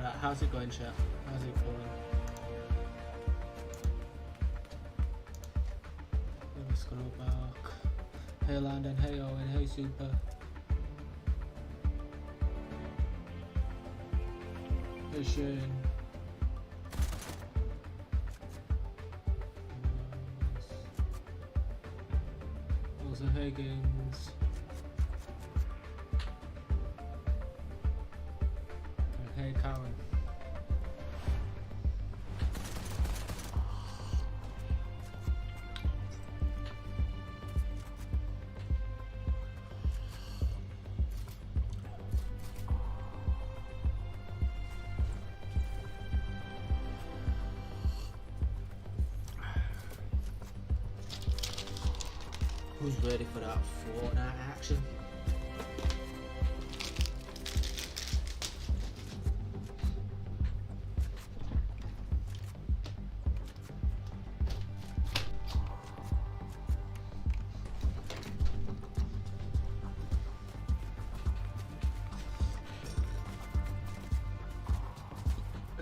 Right, how's it going, chat? How's it going? Let's go back. Hey Landon, hey Owen, hey Super. Hey Shane. Also, hey Games. And hey Karen. Who's ready for that Fortnite action?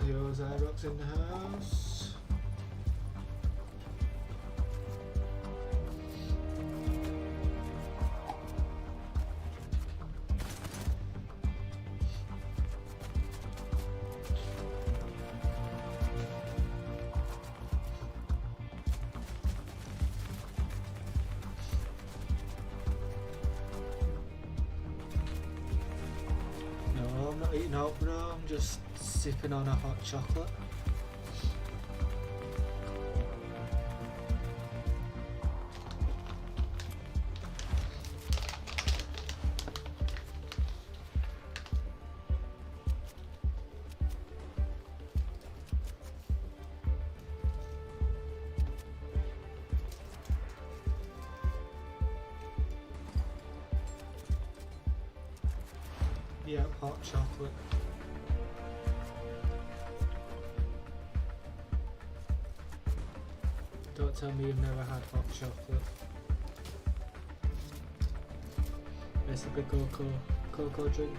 Yo, Zyrox in the house. No, I'm not eating out, bro. I'm just sipping on a hot chocolate. Yeah, hot chocolate. Don't tell me you've never had hot chocolate. Basically cocoa drink.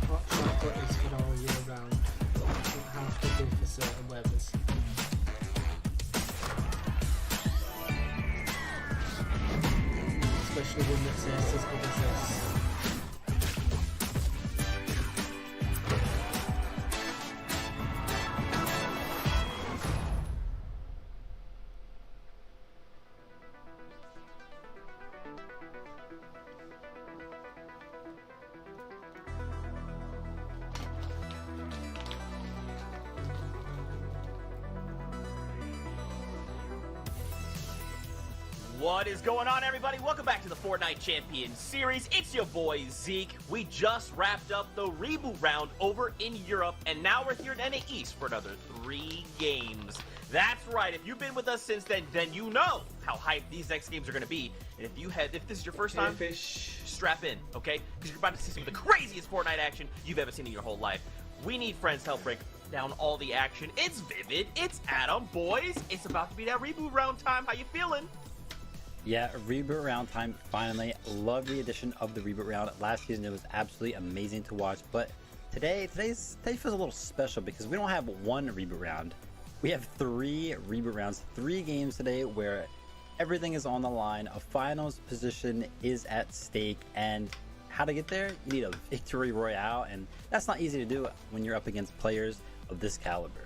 Hot chocolate is for all year round. It doesn't have to be for certain weathers. Especially one that tastes as good as this. What is going on, everybody? Welcome back to the Fortnite Champion Series. It's your boy, Zeke. We just wrapped up the Reboot round over in Europe, and now we're here at NAE for another 3 games. That's right. If you've been with us since then you know how hyped these next games are going to be. And if this is your first time, strap in, okay? Because you're about to see some of the craziest Fortnite action you've ever seen in your whole life. We need friends to help break down all the action. It's Vivid. It's Adam. Boys, it's about to be that Reboot round time. How you feeling? Yeah, Reboot round time, finally. Love the addition of the Reboot round. Last season, it was absolutely amazing to watch. But today feels a little special because we don't have one Reboot round. We have 3 Reboot rounds, 3 games today where everything is on the line. A finals position is at stake. And how to get there? You need a victory royale. And that's not easy to do when you're up against players of this caliber.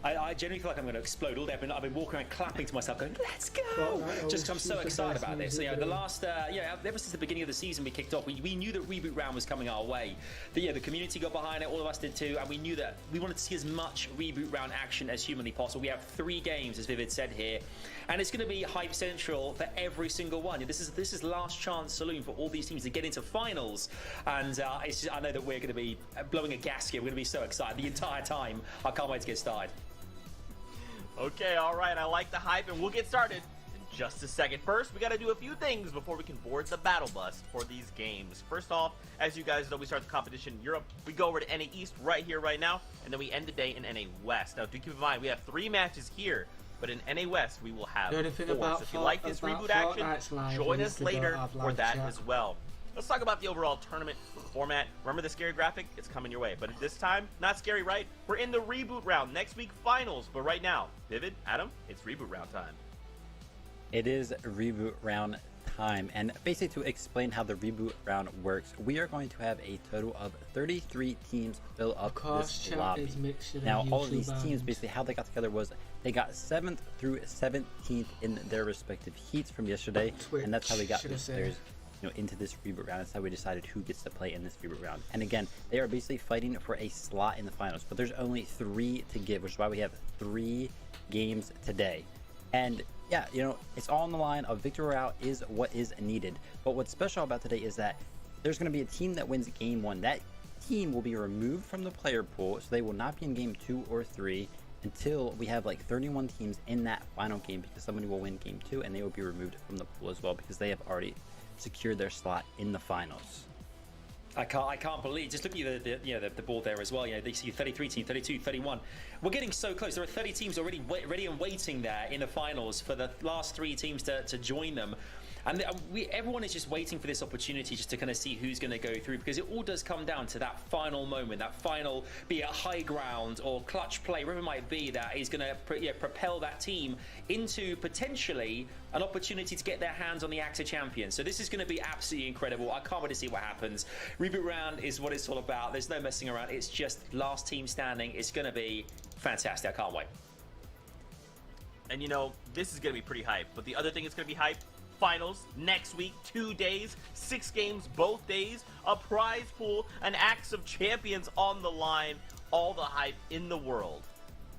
I genuinely feel like I'm going to explode all day. I've been walking around clapping to myself going, let's go! Just because I'm so excited about this. So, you know, the last, ever since the beginning of the season we kicked off, we knew that Reboot round was coming our way. The community got behind it, all of us did too, and we knew that we wanted to see as much Reboot round action as humanly possible. We have 3 games, as Vivid said here, and it's going to be hype central for every single one. This is last chance saloon for all these teams to get into finals, and I know that we're going to be blowing a gasket. We're going to be so excited the entire time. I can't wait to get started. Okay, all right. I like the hype, and we'll get started in just a second. First, we got to do a few things before we can board the battle bus for these games. First off, as you guys know, we start the competition in Europe. We go over to NA East right here, right now, and then we end the day in NA West. Now, do keep in mind, we have 3 matches here, but in NA West, we will have 4. So if you like this reboot action, join us later for that as well. Let's talk about the overall tournament format. Remember the scary graphic? It's coming your way. But this time, not scary, right? We're in the reboot round. Next week, finals. But right now, Vivid, Adam, it's reboot round time. It is reboot round time, and basically to explain how the reboot round works, we are going to have a total of 33 teams fill up this lobby. Now all of these teams, basically how they got together was they got 7th through 17th in their respective heats from yesterday, and that's how we got those players into this reboot round. That's how we decided who gets to play in this reboot round. And again, they are basically fighting for a slot in the finals, but there's only 3 to give, which is why we have 3 games today. And yeah, it's all on the line of victory royale is what is needed. But what's special about today is that there's going to be a team that wins game 1. That team will be removed from the player pool, so they will not be in game 2 or 3 until we have like 31 teams in that final game, because somebody will win game 2 and they will be removed from the pool as well, because they have already secured their slot in the finals. I can't believe, just looking at the board there as well, they see 33 teams, 32, 31. We're getting so close. There are 30 teams already ready and waiting there in the finals for the last 3 teams to join them. And everyone is just waiting for this opportunity just to kind of see who's going to go through, because it all does come down to that final moment, that final, be it high ground or clutch play, whatever it might be, that is going to propel that team into potentially an opportunity to get their hands on the AXA champion. So this is going to be absolutely incredible. I can't wait to see what happens. Reboot round is what it's all about. There's no messing around. It's just last team standing. It's going to be fantastic. I can't wait. And this is going to be pretty hype. But the other thing that's going to be hype, finals next week, 2 days, 6 games both days, a prize pool, an AXA of champions on the line, all the hype in the world.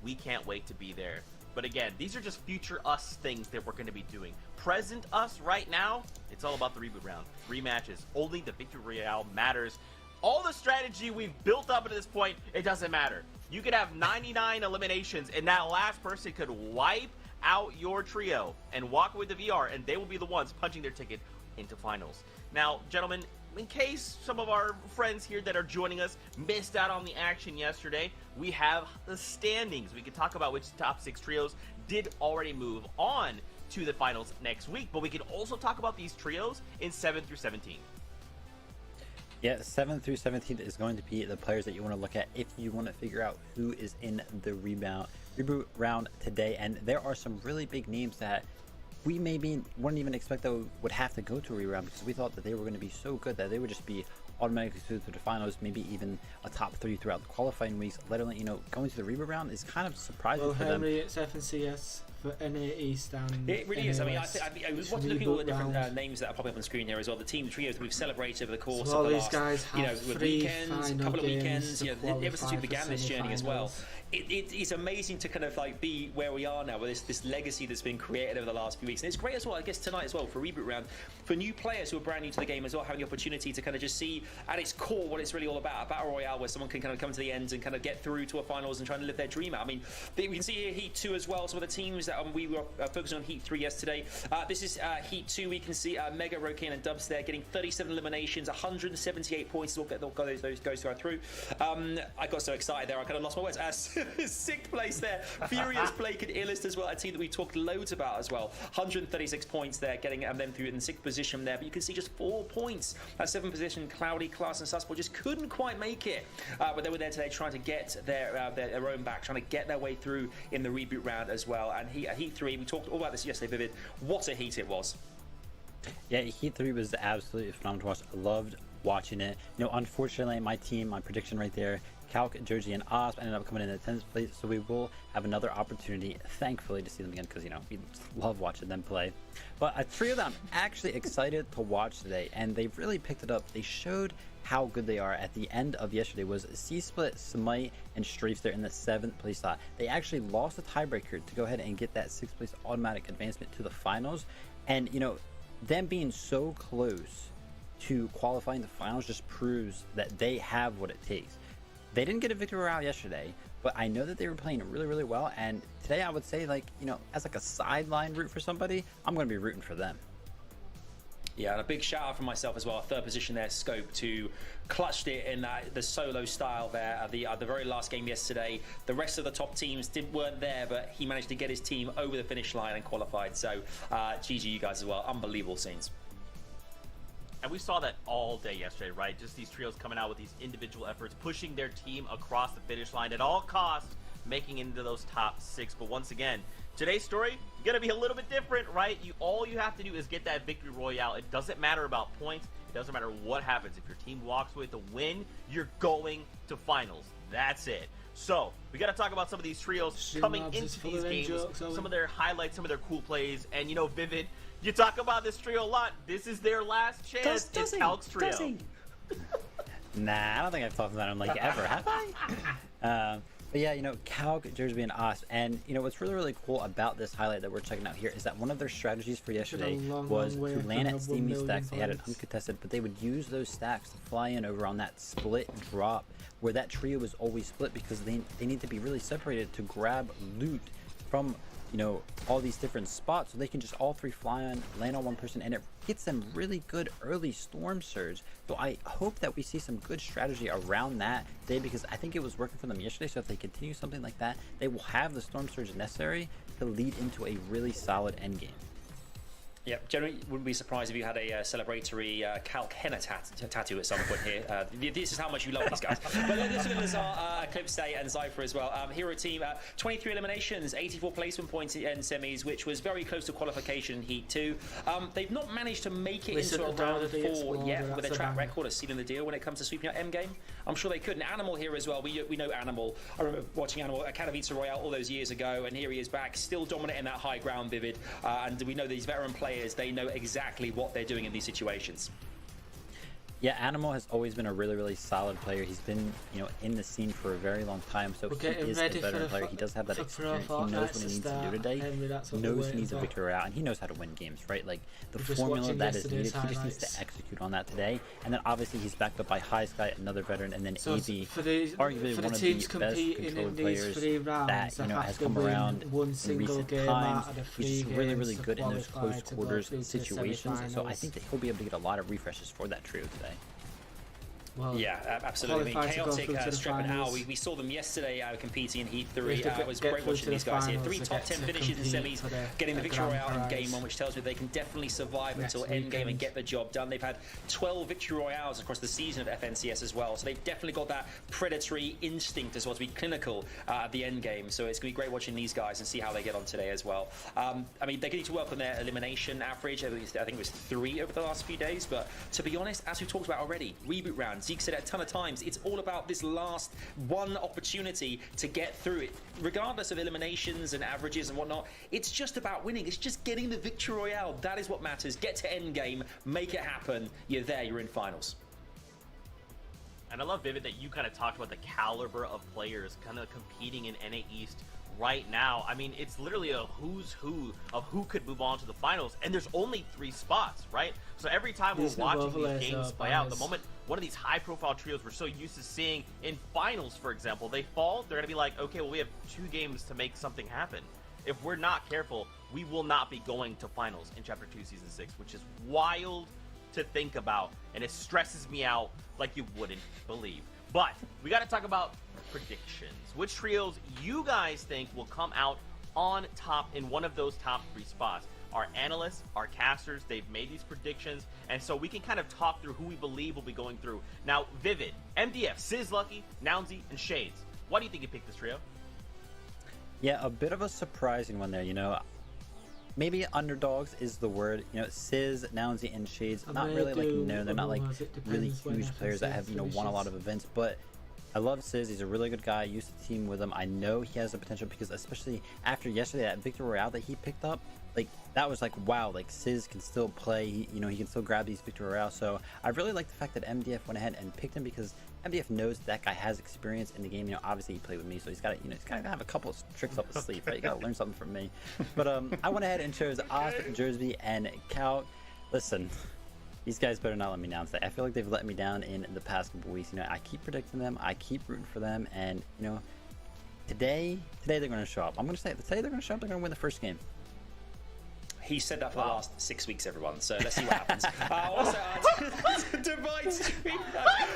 We can't wait to be there. But again, these are just future us things that we're going to be doing. Present us right now, it's all about the reboot round. 3 matches, only the victory royale matters. All the strategy we've built up to this point, it doesn't matter. You could have 99 eliminations and that last person could wipe out your trio and walk with the VR, and they will be the ones punching their ticket into finals. Now, gentlemen, in case some of our friends here that are joining us missed out on the action yesterday, we have the standings. We can talk about which top 6 trios did already move on to the finals next week, but we can also talk about these trios in 7 through 17. Yeah, 7th through 17th is going to be the players that you want to look at if you want to figure out who is in the reboot round today. And there are some really big names that we maybe wouldn't even expect that would have to go to a rebound, because we thought that they were going to be so good that they would just be automatically through to the finals, maybe even a top 3 throughout the qualifying weeks. Let alone, going to the reboot round is kind of surprising for them. Henry, it's FNCS for NA East and it really is. I mean, I was looking at all the different names that are popping up on screen here as well. The trios that we've celebrated over the course of the last, guys have with 3 weekends, a couple of weekends, ever since we began this journey as well. It's amazing to kind of be where we are now with this legacy that's been created over the last few weeks. And it's great as well, I guess, tonight as well for reboot round, for new players who are brand new to the game as well, having the opportunity to kind of just see at its core what it's really all about, a battle royale where someone can kind of come to the end and kind of get through to a finals and try to live their dream out. I mean, we can see here Heat 2 as well, some of the teams that we were focusing on Heat 3 yesterday. This is Heat 2. We can see Mega, Rokan and Dubs there getting 37 eliminations, 178 points. They'll go those guys through. I got so excited there, I kind of lost my words. 6th place there, Furious, Blake and Illest as well, a team that we talked loads about as well. 136 points there, getting them through in 6th position there. But you can see just 4 points at 7th position. Cloudy, Class and Sussport just couldn't quite make it. But they were there today trying to get their own back, trying to get their way through in the reboot round as well. And Heat 3, we talked all about this yesterday, Vivid. What a heat it was. Yeah, Heat 3 was absolutely phenomenal to watch. I loved watching it. Unfortunately, my team, my prediction right there, Calc, Joji, and Osp ended up coming in 10th place, so we will have another opportunity, thankfully, to see them again, because, we love watching them play. But a trio that I'm actually excited to watch today, and they really picked it up. They showed how good they are at the end of yesterday was C-Split, Smite, and Strafes there in the 7th place slot. They actually lost a tiebreaker to go ahead and get that 6th place automatic advancement to the finals. And, them being so close to qualifying the finals just proves that they have what it takes. They didn't get a victory royale yesterday, but I know that they were playing really well. And today I would say, like, you know, as like a sideline root for somebody, I'm going to be rooting for them. Yeah, and a big shout out for myself as well. Third position there, Scope, to clutched it in the solo style there at the very last game yesterday. The rest of the top teams weren't there, but he managed to get his team over the finish line and qualified. So GG you guys as well. Unbelievable scenes. And we saw that all day yesterday, right? Just these trios coming out with these individual efforts, pushing their team across the finish line at all costs, making it into those top 6. But once again, today's story gonna be a little bit different, right? All you have to do is get that victory royale. It doesn't matter about points. It doesn't matter what happens. If your team walks away with a win, you're going to finals. That's it. So we got to talk about some of these trios coming into these games, some of their highlights, some of their cool plays, and you know, Vivid, you talk about this trio a lot. This is their last chance. It's Calc's trio. Nah, I don't think I've talked about him like ever, have I? But yeah, you know, Calc, Jersey, and Osp. And, you know, what's really cool about this highlight that we're checking out here is that one of their strategies for yesterday was to land at steamy stacks. They had it uncontested, but they would use those stacks to fly in over on that split drop where that trio was always split because they need to be really separated to grab loot from, you know, all these different spots, so they can just all three fly on, land on one person, and it gets them really good early storm surge. So I hope that we see some good strategy around that today, because I think it was working for them yesterday. So if they continue something like that, they will have the storm surge necessary to lead into a really solid end game. Yep, generally wouldn't be surprised if you had a celebratory Calc henna tattoo at some point here. This is how much you love these guys. But let's look at Lazar, Eclipse and Zypher as well. Hero team, 23 eliminations, 84 placement points in semis, which was very close to qualification in Heat 2. They've not managed to make it into a round 4 yet with their track record of sealing the deal when it comes to sweeping out endgame. I'm sure they could. And Animal here as well. We know Animal. I remember watching Animal at Katowice Royale all those years ago, and here he is back, still dominant in that high ground, Vivid. And we know these veteran players, they know exactly what they're doing in these situations. Yeah, Animal has always been a really solid player. He's been, you know, in the scene for a very long time, so he is a veteran player. He does have that experience. He knows what he needs to do today. He knows he needs a victory out, and he knows how to win games, right? Like, the formula that is needed, he just needs to execute on that today. And then obviously he's backed up by High Sky, another veteran, and then AB, arguably one of the best controlled players that, you know, has come around in recent times. He's just really good in those close quarters situations, and so I think that he'll be able to get a lot of refreshes for that trio today. Well, yeah, absolutely. I mean, Chaotic, Strip and Al, we saw them yesterday competing in Heat 3. It was great watching these guys here. 3 top 10 finishes in semis, getting the victory royale in game 1, which tells me they can definitely survive until end game and get the job done. They've had 12 victory royales across the season of FNCS as well, so they've definitely got that predatory instinct as well to be clinical at the end game. So it's going to be great watching these guys and see how they get on today as well. I mean, they're going to work on their elimination average. I think it was 3 over the last few days, but to be honest, as we've talked about already, reboot rounds, Zeke said it a ton of times, it's all about this last one opportunity to get through it. Regardless of eliminations and averages and whatnot, it's just about winning. It's just getting the victory royale. That is what matters. Get to end game, make it happen. You're there, you're in finals. And I love, Vivid, that you kind of talked about the caliber of players kind of competing in NA East right now. I mean, it's literally a who's who of who could move on to the finals, and there's only 3 spots, right? So every time we're watching these games play out, the moment one of these high-profile trios we're so used to seeing in finals, for example, they fall, they're gonna be like, okay, well, we have 2 games to make something happen. If we're not careful, we will not be going to finals in Chapter 2, Season 6, which is wild to think about, and it stresses me out like you wouldn't believe. But we got to talk about predictions. Which trios you guys think will come out on top in one of those top 3 spots? Our analysts, our casters, they've made these predictions, and so we can kind of talk through who we believe will be going through. Now, Vivid, MDF, Sizz Lucky, Nounsy, and Shades. Why do you think you picked this trio? Yeah, a bit of a surprising one there, you know. Maybe underdogs is the word, you know. Sizz, Nounsy, and Shades, not really like known. They're not like really huge players that have, you know, won a lot of events, but I love Sizz. He's a really good guy. I used to team with him. I know he has the potential because especially after yesterday, that victory royale that he picked up, like, that was like, wow, like, Sizz can still play. He, you know, he can still grab these victory royales. So I really like the fact that MDF went ahead and picked him because MDF knows that guy has experience in the game. You know, obviously he played with me, so he's got to, you know, he's got to have a couple of tricks up his sleeve, right? You got to learn something from me. But I went ahead and chose Osp, Jersey, and Calc. Listen, these guys better not let me down today. I feel like they've let me down in the past couple weeks. You know, I keep predicting them, I keep rooting for them, and, you know, today they're going to show up. I'm going to say today they're going to show up. They're going to win the first game. He said that for the last 6 weeks, everyone. So let's see what happens. Also, Divine Stream.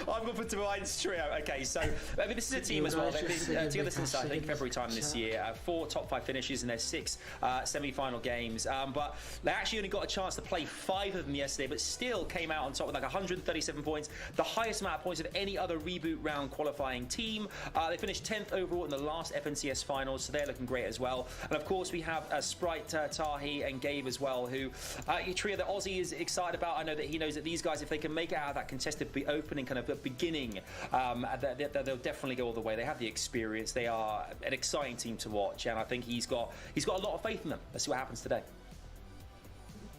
I'm going for Divine Stream. Okay, so I mean, this is a team as well. They've been together since I think February time this year. 4 top 5 finishes in their 6 semi-final games. But they actually only got a chance to play 5 of them yesterday, but still came out on top with like 137 points, the highest amount of points of any other reboot round qualifying team. They finished 10th overall in the last FNCS finals, so they're looking great as well. And of course, we have Sprite, Tahi, and Gabe as well, who a trio that Aussie is excited about. I know that he knows that these guys, if they can make it out of that contested opening kind of beginning, they'll definitely go all the way. They have the experience. They are an exciting team to watch, and I think he's got a lot of faith in them. Let's see what happens today.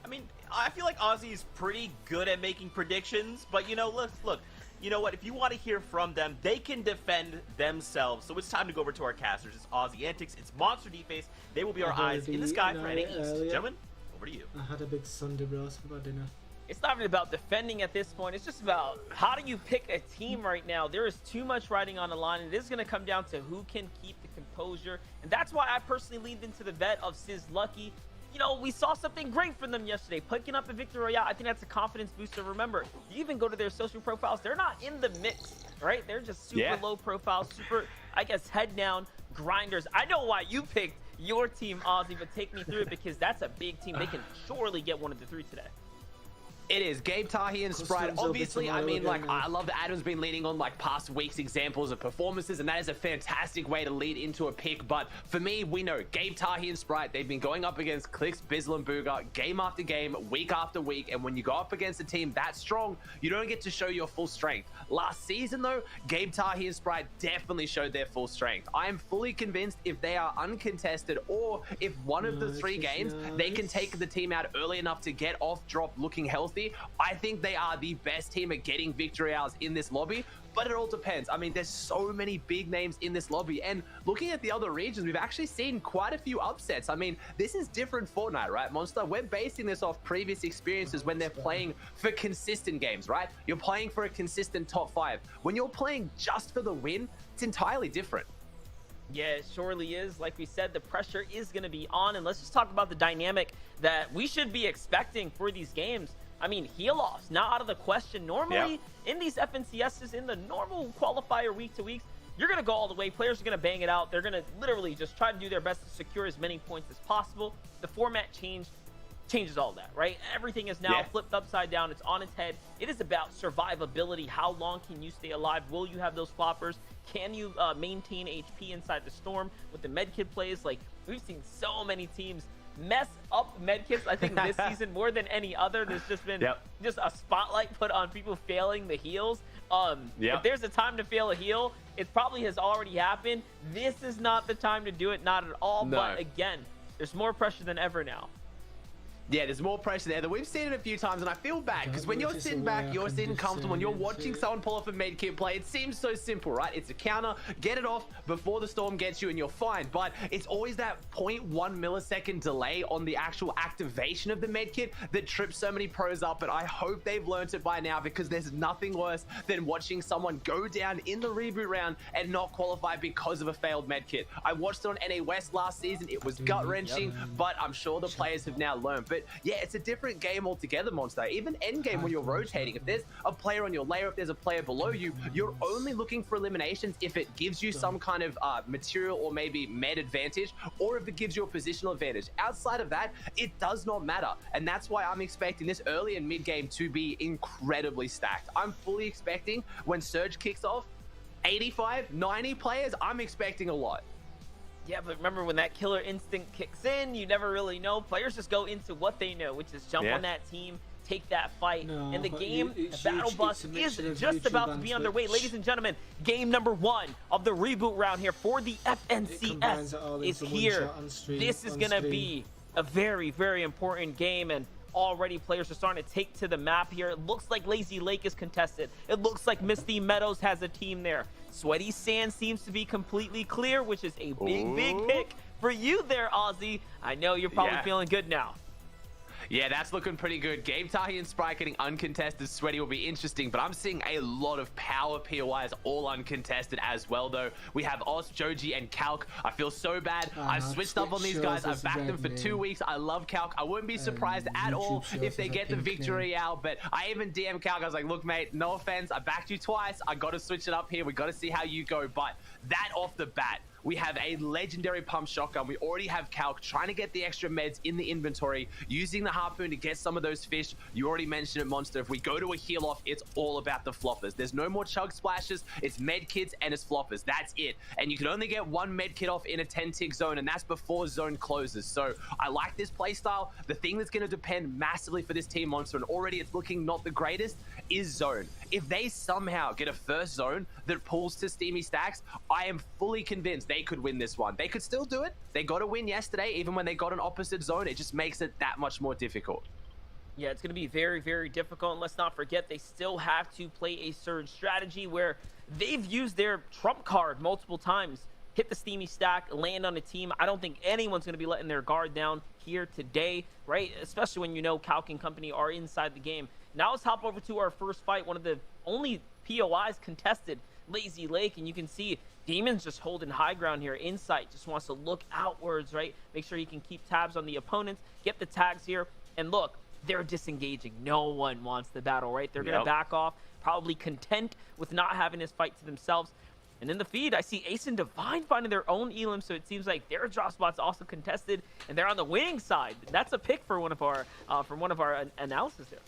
I mean, I feel like Aussie's pretty good at making predictions, but you know, look. You know what? If you want to hear from them, they can defend themselves. So it's time to go over to our casters. It's Aussie Antics. It's Monster D-Face. They will be our eyes in the sky for NAE East. Gentlemen, over to you. I had a big Sunday roast for dinner. It's not even about defending at this point. It's just about how do you pick a team right now. There is too much riding on the line, and it is going to come down to who can keep the composure. And that's why I personally leaned into the vet of Sizz Lucky. You know, we saw something great from them yesterday, picking up a victory royale. I think that's a confidence booster. Remember, you even go to their social profiles, they're not in the mix, right? They're just super low profile, super, I guess, head down grinders. I know why you picked your team, Aussie, but take me through it, because that's a big team. They can surely get 1 of the 3 today. It is. Gabe, Tahi, and Sprite. Obviously, I mean, like, I love that Adam's been leaning on, like, past weeks' examples of performances, and that is a fantastic way to lead into a pick. But for me, we know Gabe, Tahi, and Sprite, they've been going up against Clix, Bizzle, and Booga game after game, week after week. And when you go up against a team that strong, you don't get to show your full strength. Last season, though, Gabe, Tahi, and Sprite definitely showed their full strength. I am fully convinced if they are uncontested, or if one of the 3 games, they can take the team out early enough to get off drop looking healthy, I think they are the best team at getting victory hours in this lobby. But it all depends. I mean, there's so many big names in this lobby, and looking at the other regions, we've actually seen quite a few upsets. I mean, this is different Fortnite, right, Monster? We're basing this off previous experiences when they're playing for consistent games, right? You're playing for a consistent top 5. When you're playing just for the win, it's entirely different. Yeah, it surely is. Like we said, the pressure is going to be on, and let's just talk about the dynamic that we should be expecting for these games. I mean, heal-offs, not out of the question. Normally, in these FNCSs, in the normal qualifier week to weeks, you're going to go all the way. Players are going to bang it out. They're going to literally just try to do their best to secure as many points as possible. The format changes all that, right? Everything is now flipped upside down. It's on its head. It is about survivability. How long can you stay alive? Will you have those floppers? Can you maintain HP inside the storm with the medkit plays? Like, we've seen so many teams mess up medkits, I think, this season more than any other. There's just been just a spotlight put on people failing the heals. If there's a time to fail a heal, it probably has already happened. This is not the time to do it, not at all. No. But again, there's more pressure than ever now. Yeah, there's more pressure there. We've seen it a few times, and I feel bad because when you're sitting back, you're sitting comfortable, and you're watching someone pull off a medkit play, it seems so simple, right? It's a counter, get it off before the storm gets you, and you're fine. But it's always that 0.1 millisecond delay on the actual activation of the medkit that trips so many pros up. And I hope they've learned it by now, because there's nothing worse than watching someone go down in the reboot round and not qualify because of a failed medkit. I watched it on NA West last season. It was gut-wrenching, but I'm sure the players have now learned. But yeah, it's a different game altogether, Monster. Even endgame, when you're rotating, if there's a player on your layer, if there's a player below you, you're only looking for eliminations if it gives you some kind of material or maybe med advantage, or if it gives you a positional advantage. Outside of that, it does not matter. And that's why I'm expecting this early and mid game to be incredibly stacked. I'm fully expecting when Surge kicks off, 85, 90 players, I'm expecting a lot. Yeah, but remember, when that killer instinct kicks in, you never really know. Players just go into what they know, which is jump on that team, take that fight. And the game, the battle bus is just about to be underway. Ladies and gentlemen, game number 1 of the reboot round here for the FNCS is here. This is going to be a very, very important game, and already players are starting to take to the map here. It looks like Lazy Lake is contested. It looks like Misty Meadows has a team there. Sweaty Sand seems to be completely clear, which is a big pick for you there, Aussie. I know you're probably feeling good now. Yeah, that's looking pretty good. Gabe Tahi and Sprite getting uncontested. Sweaty will be interesting, but I'm seeing a lot of power POIs all uncontested as well, though. We have Oz, Joji, and Calc. I feel so bad. I've switched up on these guys. I've backed them for 2 weeks. I love Calc. I wouldn't be surprised at all if they get the victory out, but I even DM Calc. I was like, look, mate, no offense. I backed you twice. I got to switch it up here. We got to see how you go, but that off the bat, we have a legendary pump shotgun. We already have Calc trying to get the extra meds in the inventory, using the harpoon to get some of those fish. You already mentioned it, Monster. If we go to a heal off, it's all about the floppers. There's no more chug splashes. It's med kits and it's floppers. That's it. And you can only get one med kit off in a 10-tick zone, and that's before zone closes. So I like this playstyle. The thing that's going to depend massively for this team, Monster, and already it's looking not the greatest, is zone. If they somehow get a first zone that pulls to Steamy Stacks, I am fully convinced they could win this one. They could still do it. They got a win yesterday, even when they got an opposite zone. It just makes it that much more difficult. Yeah, it's going to be very, very difficult. And let's not forget, they still have to play a surge strategy where they've used their trump card multiple times. Hit the Steamy Stack, land on a team. I don't think anyone's going to be letting their guard down here today, right? Especially when you know Calc and company are inside the game. Now let's hop over to our first fight. One of the only POIs contested, Lazy Lake, and you can see Demon's just holding high ground here. Insight just wants to look outwards, right? Make sure he can keep tabs on the opponents, get the tags here, and look, they're disengaging. No one wants the battle, right? They're gonna back off, probably content with not having this fight to themselves. And in the feed, I see Ace and Divine finding their own elim, so it seems like their drop spot's also contested, and they're on the winning side. That's a pick for one of our analysis there.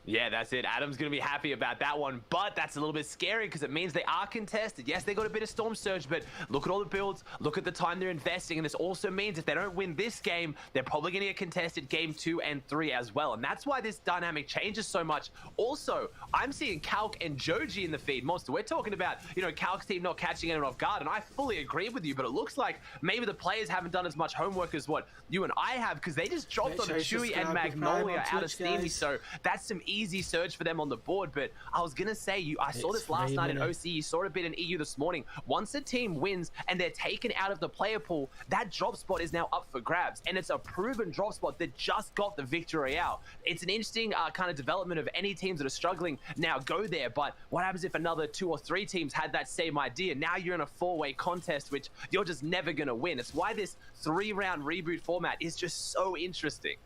Yeah, that's it. Adam's going to be happy about that one, but that's a little bit scary because it means they are contested. Yes, they got a bit of Storm Surge, but look at all the builds, look at the time they're investing, and this also means if they don't win this game, they're probably going to get contested game 2 and 3 as well, and that's why this dynamic changes so much. Also, I'm seeing Calc and Joji in the feed. Monster, we're talking about, you know, Calc's team not catching anyone off guard, and I fully agree with you, but it looks like maybe the players haven't done as much homework as what you and I have because they just dropped on Chewy and Magnolia out of Steamy, so that's some easy surge for them on the board. But I was gonna say, I saw this last night in OC, you saw it a bit in EU this morning. Once a team wins and they're taken out of the player pool, that drop spot is now up for grabs, and it's a proven drop spot that just got the victory out. It's an interesting kind of development of any teams that are struggling now go there, but what happens if another 2 or 3 teams had that same idea? Now you're in a 4-way contest, which you're just never gonna win. It's why this 3-round reboot format is just so interesting.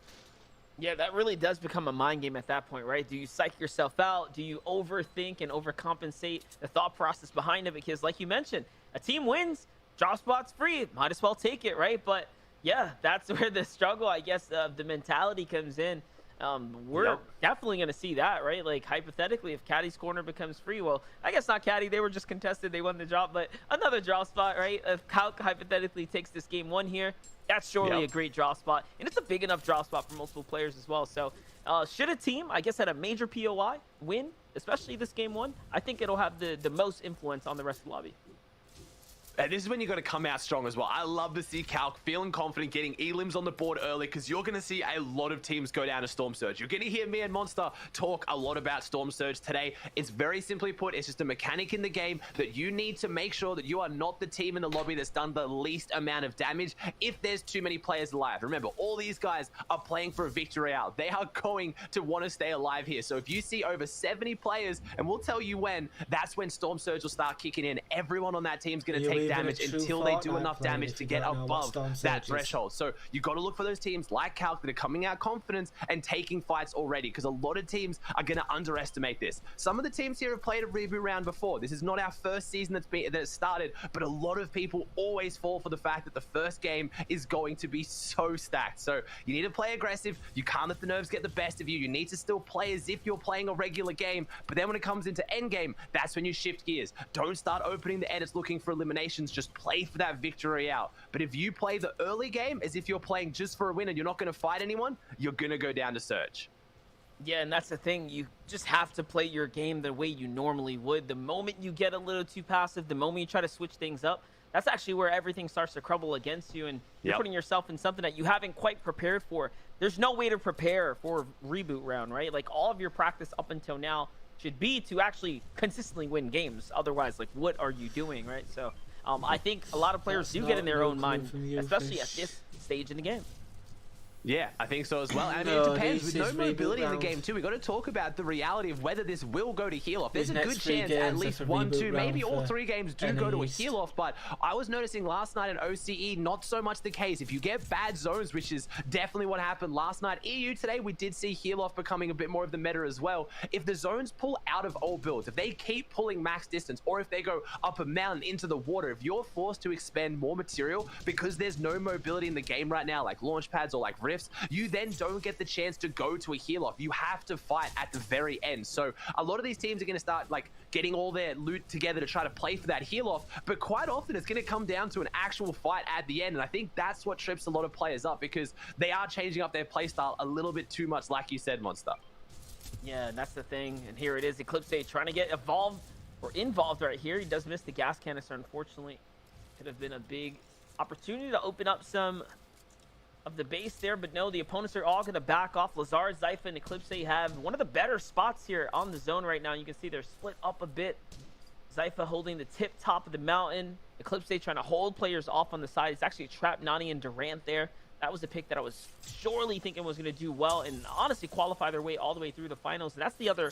Yeah, that really does become a mind game at that point, right? Do you psych yourself out? Do you overthink and overcompensate the thought process behind it? Because like you mentioned, a team wins, drop spot's free, might as well take it, right? But yeah, that's where the struggle, I guess, the mentality comes in. We're definitely going to see that, right? Like, hypothetically, if Caddy's corner becomes free, well, I guess not Caddy. They were just contested. They won the drop, but another drop spot, right? If Calc hypothetically takes this game 1 here, that's surely a great drop spot. And it's a big enough drop spot for multiple players as well. So should a team, I guess, at a major POI win, especially this game 1, I think it'll have the most influence on the rest of the lobby. And this is when you got to come out strong as well. I love to see Calc feeling confident, getting elims on the board early, because you're going to see a lot of teams go down to Storm Surge. You're going to hear me and Monster talk a lot about Storm Surge today. It's very simply put, it's just a mechanic in the game that you need to make sure that you are not the team in the lobby that's done the least amount of damage if there's too many players alive. Remember, all these guys are playing for a victory out. They are going to want to stay alive here. So if you see over 70 players, and we'll tell you when, that's when Storm Surge will start kicking in. Everyone on that team is going to take damage until they do enough damage to get above that threshold. So you got to look for those teams like Calc that are coming out confident and taking fights already, because a lot of teams are going to underestimate this. Some of the teams here have played a reboot round before. This is not our first season that started, but a lot of people always fall for the fact that the first game is going to be so stacked. So you need to play aggressive. You can't let the nerves get the best of you. You need to still play as if you're playing a regular game, but then when it comes into endgame, that's when you shift gears. Don't start opening the edits looking for eliminations. Just play for that victory out. But if you play the early game as if you're playing just for a win and you're not going to fight anyone, you're going to go down to Surge. Yeah, and that's the thing. You just have to play your game the way you normally would. The moment you get a little too passive, the moment you try to switch things up, that's actually where everything starts to crumble against you, and you're putting yourself in something that you haven't quite prepared for. There's no way to prepare for a reboot round, right? Like, all of your practice up until now should be to actually consistently win games. Otherwise, like, what are you doing, right? So I think a lot of players do get in their own mind, especially at this stage in the game. Yeah, I think so as well. I mean, No, it depends. this With no is mobility Reboot in the round. game too, we got to talk about the reality of whether this will go to heal off. There's These a next good 3 chance games at are least for 1, Reboot 2, maybe round all for 3 games do go to a NAEs. heal off. But I was noticing last night in OCE, not so much the case. If you get bad zones, which is definitely what happened last night, EU today, we did see heal off becoming a bit more of the meta as well. If the zones pull out of old builds, if they keep pulling max distance, or if they go up a mountain into the water, if you're forced to expend more material because there's no mobility in the game right now, like launch pads or like rifts, you then don't get the chance to go to a heal off. You have to fight at the very end. So a lot of these teams are going to start like getting all their loot together to try to play for that heal off, but quite often it's going to come down to an actual fight at the end. And I think that's what trips a lot of players up, because they are changing up their playstyle a little bit too much, like you said, Monster. Yeah, and that's the thing. And here it is, Eclipse trying to get involved right here. He does miss the gas canister, unfortunately. Could have been a big opportunity to open up some of the base there, but no, the opponents are all going to back off. Lazard, Zypha, and Eclipse have one of the better spots here on the zone right now. You can see they're split up a bit. Zypha holding the tip top of the mountain. Eclipse trying to hold players off on the side. It's actually trapped Nani and Durant there. That was a pick that I was surely thinking was going to do well and honestly qualify their way all the way through the finals. And that's the other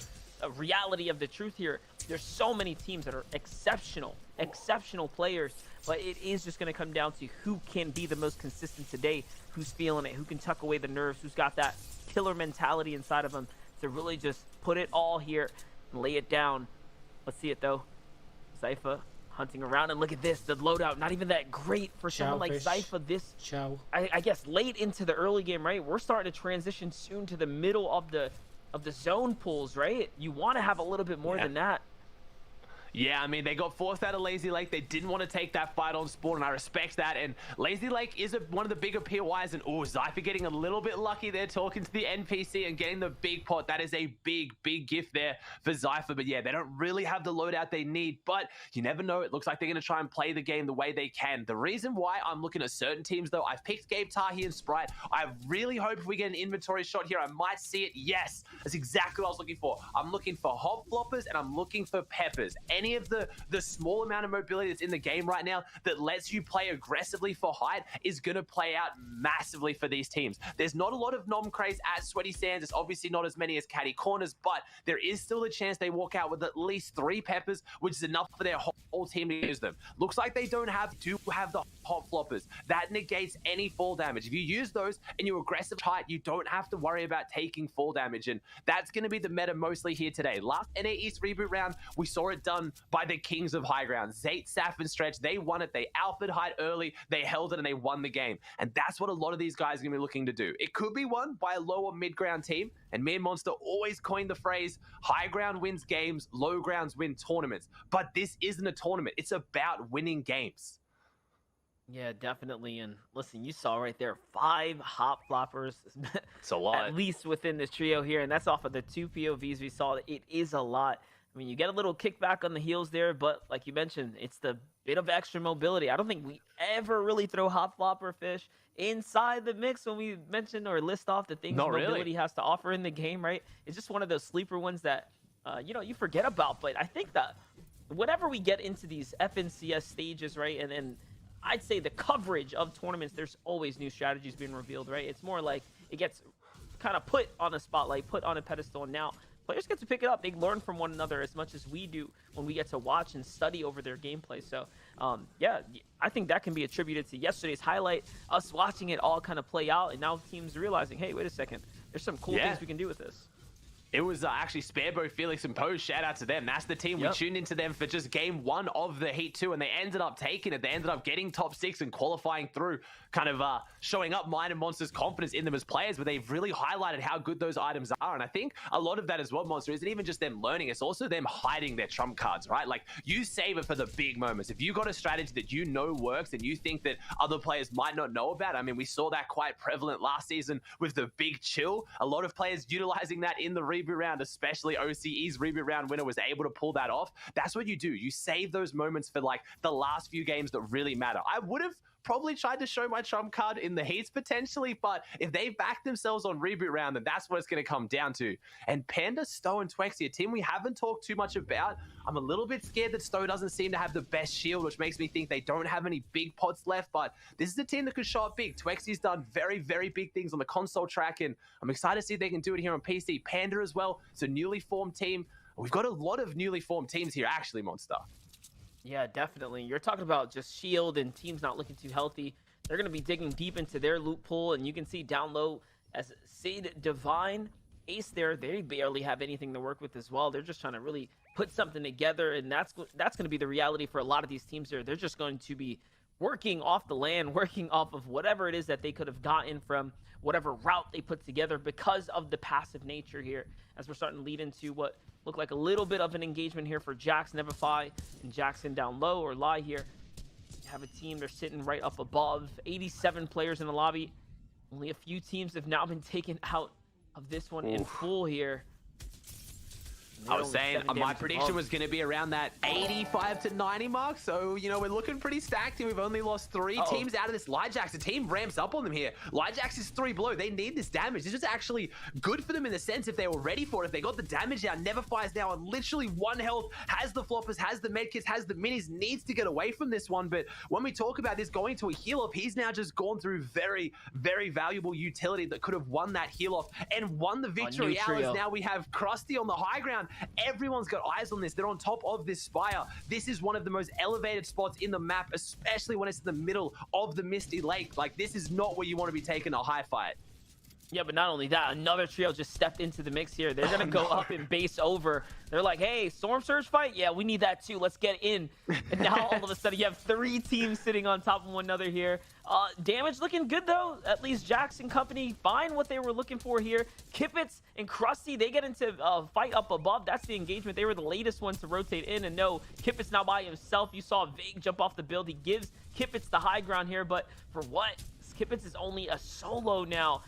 reality of the truth here. There's so many teams that are exceptional players, but it is just going to come down to who can be the most consistent today, who's feeling it, who can tuck away the nerves, who's got that killer mentality inside of them to really just put it all here and lay it down. Let's see it though. Zypha hunting around, and look at this, the loadout not even that great for someone like Zypha. This, I guess, late into the early game, right? We're starting to transition soon to the middle of the zone pools, right? You want to have a little bit more than that. Yeah, I mean, they got forced out of Lazy Lake. They didn't want to take that fight on spawn, and I respect that. And Lazy Lake is one of the bigger POIs, and Zypha getting a little bit lucky there, talking to the NPC and getting the big pot. That is a big gift there for Zypha. But yeah, they don't really have the loadout they need, but you never know. It looks like they're going to try and play the game the way they can. The reason why I'm looking at certain teams, though, I've picked Gabe Tahi and Sprite. I really hope if we get an inventory shot here, I might see it. Yes, that's exactly what I was looking for. I'm looking for hop floppers, and I'm looking for peppers. Any of the small amount of mobility that's in the game right now that lets you play aggressively for height is going to play out massively for these teams. There's not a lot of nom craze at Sweaty Sands. It's obviously not as many as Caddy Corners, but there is still a chance they walk out with at least 3 peppers, which is enough for their whole team to use them. Looks like they do have the hot floppers. That negates any fall damage. If you use those and you're aggressive height, you don't have to worry about taking fall damage, and that's going to be the meta mostly here today. Last NA East reboot round, we saw it done by the kings of high ground. Zayt, Saf, and Stretch, they won it. They alphaed height early, they held it, and they won the game. And that's what a lot of these guys are going to be looking to do. It could be won by a low or mid-ground team, and me and Monster always coined the phrase, high ground wins games, low grounds win tournaments. But this isn't a tournament. It's about winning games. Yeah, definitely. And listen, you saw right there 5 hop floppers. It's a lot. At least within this trio here, and that's off of the 2 POVs we saw. It is a lot. I mean, you get a little kickback on the heels there, but like you mentioned, it's the bit of extra mobility. I don't think we ever really throw hop flopper fish inside the mix when we mention or list off the things mobility has to offer in the game, right? It's just one of those sleeper ones that, you forget about. But I think that whenever we get into these FNCS stages, right, and I'd say the coverage of tournaments, there's always new strategies being revealed, right? It's more like it gets kind of put on a spotlight, put on a pedestal, and now players get to pick it up. They learn from one another as much as we do when we get to watch and study over their gameplay. So, yeah, I think that can be attributed to yesterday's highlight, us watching it all kind of play out, and now teams realizing, hey, wait a second, there's some cool things we can do with this. It was actually Sparebo, Felix, and Poe. Shout out to them. That's the team. We tuned into them for just game 1 of the Heat 2, and they ended up taking it. They ended up getting top 6 and qualifying through, kind of showing up Mine and Monster's confidence in them as players, but they've really highlighted how good those items are. And I think a lot of that as well, Monster, isn't even just them learning. It's also them hiding their trump cards, right? Like, you save it for the big moments. If you got a strategy that you know works and you think that other players might not know about, I mean, we saw that quite prevalent last season with the big chill. A lot of players utilizing that in the reboot round, especially OCE's reboot round winner was able to pull that off. That's what you do. You save those moments for like the last few games that really matter. I would have probably tried to show my trump card in the heats potentially, but if they back themselves on Reboot round, then that's what it's going to come down to. And Panda, Stowe, and Twexy, a team we haven't talked too much about. I'm a little bit scared that Stowe doesn't seem to have the best shield, which makes me think they don't have any big pots left, but this is a team that could show up big. Twexy's done very, very big things on the console track, and I'm excited to see if they can do it here on PC. Panda as well, it's a newly formed team. We've got a lot of newly formed teams here, actually, Monster. Yeah, definitely. You're talking about just shield and teams not looking too healthy. They're going to be digging deep into their loot pool, and you can see down low as Sid, Divine, Ace there, they barely have anything to work with as well. They're just trying to really put something together, and that's going to be the reality for a lot of these teams here. They're just going to be working off the land, working off of whatever it is that they could have gotten from whatever route they put together because of the passive nature here, as we're starting to lead into what look like a little bit of an engagement here for Jax, Nevify, and Jackson down low, or Lie here. You have a team, they're sitting right up above. 87 players in the lobby. Only a few teams have now been taken out of this one in full here. I was saying my prediction was going to be around that 85 to 90 mark. So, you know, we're looking pretty stacked and we've only lost 3 teams out of this. Lijax, the team ramps up on them here. Lijax is 3 below. They need this damage. This is actually good for them in the sense if they were ready for it. If they got the damage out, Nevify's now on literally 1 health, has the floppers, has the medkits, has the minis, needs to get away from this one. But when we talk about this going to a heal off, he's now just gone through very, very valuable utility that could have won that heal off and won the victory hours. Now we have Krusty on the high ground. Everyone's got eyes on this. They're on top of this spire. This is one of the most elevated spots in the map, especially when it's in the middle of the Misty Lake. Like, this is not where you want to be taking a high fight. Yeah, but not only that, another trio just stepped into the mix here. They're going to go up and base over. They're like, hey, Storm Surge fight? Yeah, we need that too. Let's get in. And now all of a sudden you have 3 teams sitting on top of one another here. Damage looking good though. At least Jackson Company find what they were looking for here. Kippets and Krusty, they get into fight up above. That's the engagement. They were the latest ones to rotate in. And no, Kippets now by himself. You saw Vague jump off the build. He gives Kippets the high ground here. But for what? Kippets is only a solo now.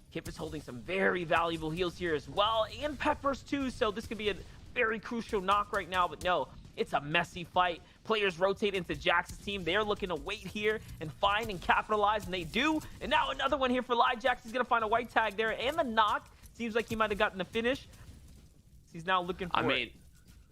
Kip is holding some very valuable heals here as well, and Peppers too, so this could be a very crucial knock right now, but no, it's a messy fight. Players rotate into Jax's team. They're looking to wait here and find and capitalize, and they do. And now another one here for Lijax. He's going to find a white tag there, and the knock. Seems like he might have gotten the finish. He's now looking for it.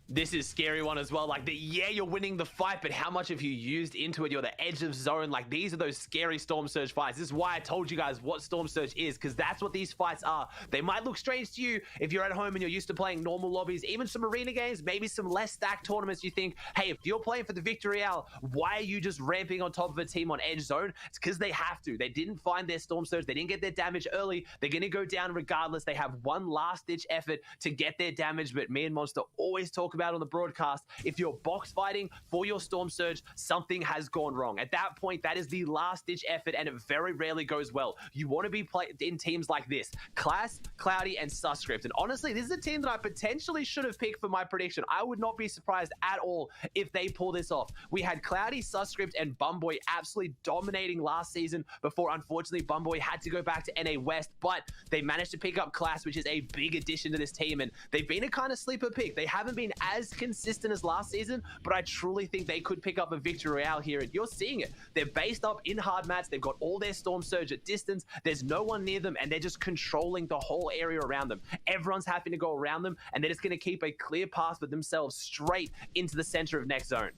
This is a scary one as well. Like, yeah, you're winning the fight, but how much have you used into it? You're the edge of zone. Like, these are those scary Storm Surge fights. This is why I told you guys what Storm Surge is, because that's what these fights are. They might look strange to you if you're at home and you're used to playing normal lobbies, even some arena games, maybe some less stacked tournaments. You think, hey, if you're playing for the victory hour, why are you just ramping on top of a team on edge zone? It's because they have to. They didn't find their Storm Surge. They didn't get their damage early. They're going to go down regardless. They have one last-ditch effort to get their damage, but me and Monster always talk about on the broadcast, if you're box fighting for your Storm Surge, something has gone wrong. At that point, that is the last-ditch effort, and it very rarely goes well. You want to be in teams like this. Class, Cloudy, and Susscript. And honestly, this is a team that I potentially should have picked for my prediction. I would not be surprised at all if they pull this off. We had Cloudy, Susscript, and Bumboy absolutely dominating last season before, unfortunately, Bumboy had to go back to NA West, but they managed to pick up Class, which is a big addition to this team, and they've been a kind of sleeper pick. They haven't been as consistent as last season, but I truly think they could pick up a victory royale here, and you're seeing it. They're based up in hard mats. They've got all their Storm Surge at distance. There's no one near them, and they're just controlling the whole area around them. Everyone's having to go around them, and they're just going to keep a clear path for themselves straight into the center of next zone.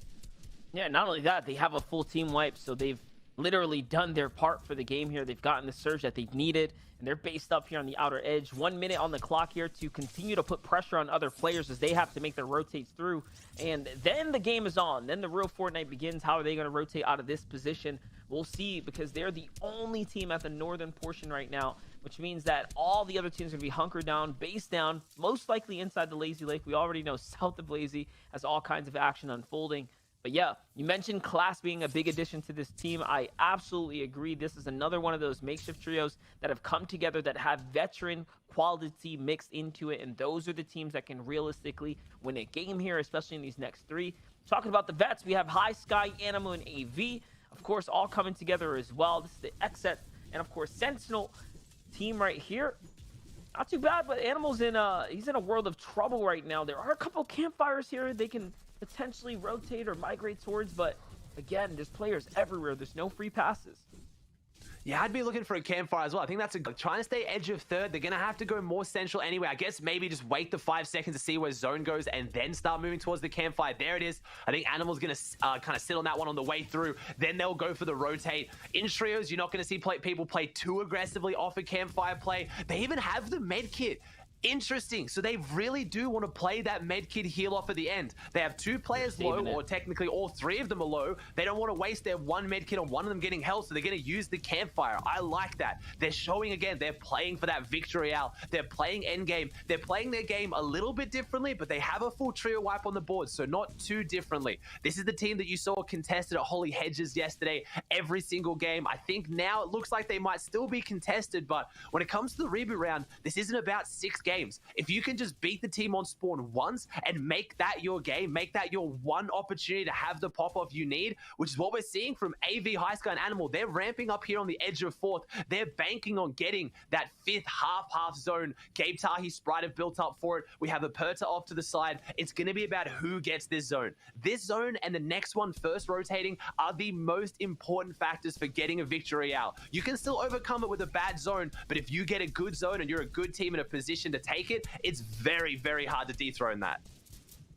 Yeah, not only that, they have a full team wipe, so they've literally done their part for the game here. They've gotten the surge that they've needed, and they're based up here on the outer edge. 1 minute on the clock here to continue to put pressure on other players as they have to make their rotates through. And then the game is on. Then the real Fortnite begins. How are they going to rotate out of this position? We'll see, because they're the only team at the northern portion right now, which means that all the other teams are going to be hunkered down, based down, most likely inside the Lazy Lake. We already know south of Lazy has all kinds of action unfolding. But yeah, you mentioned Class being a big addition to this team. I absolutely agree. This is another one of those makeshift trios that have come together that have veteran quality mixed into it. And those are the teams that can realistically win a game here, especially in these next 3. Talking about the vets, we have High Sky, Animo, and AV. Of course, all coming together as well. This is the Xset and, of course, Sentinel team right here. Not too bad, but Animal's he's in a world of trouble right now. There are a couple campfires here they can potentially rotate or migrate towards, but again, there's players everywhere. There's no free passes. Yeah, I'd be looking for a campfire as well. I think that's trying to stay edge of third. They're going to have to go more central anyway. I guess maybe just wait the 5 seconds to see where zone goes and then start moving towards the campfire. There it is. I think Animal's going to kind of sit on that one on the way through. Then they'll go for the rotate. In trios, you're not going to see people play too aggressively off a campfire play. They even have the med kit. Interesting. So they really do want to play that medkit heal off at the end. They have 2 players low, or technically all 3 of them are low. They don't want to waste their 1 medkit on one of them getting health, so they're going to use the campfire. I like that. They're showing again, they're playing for that victory out. They're playing endgame. They're playing their game a little bit differently, but they have a full trio wipe on the board, so not too differently. This is the team that you saw contested at Holy Hedges yesterday, every single game. I think now it looks like they might still be contested, but when it comes to the reboot round, this isn't about 6 games. If you can just beat the team on spawn once and make that your game, make that your one opportunity to have the pop-off you need, which is what we're seeing from AV, High Sky, and Animal. They're ramping up here on the edge of 4th. They're banking on getting that 5th half zone. Gabe Tahi, Sprite have built up for it. We have a Perta off to the side. It's going to be about who gets this zone. This zone and the next one first rotating are the most important factors for getting a victory out. You can still overcome it with a bad zone, but if you get a good zone and you're a good team in a position to take it, it's very, very hard to dethrone that.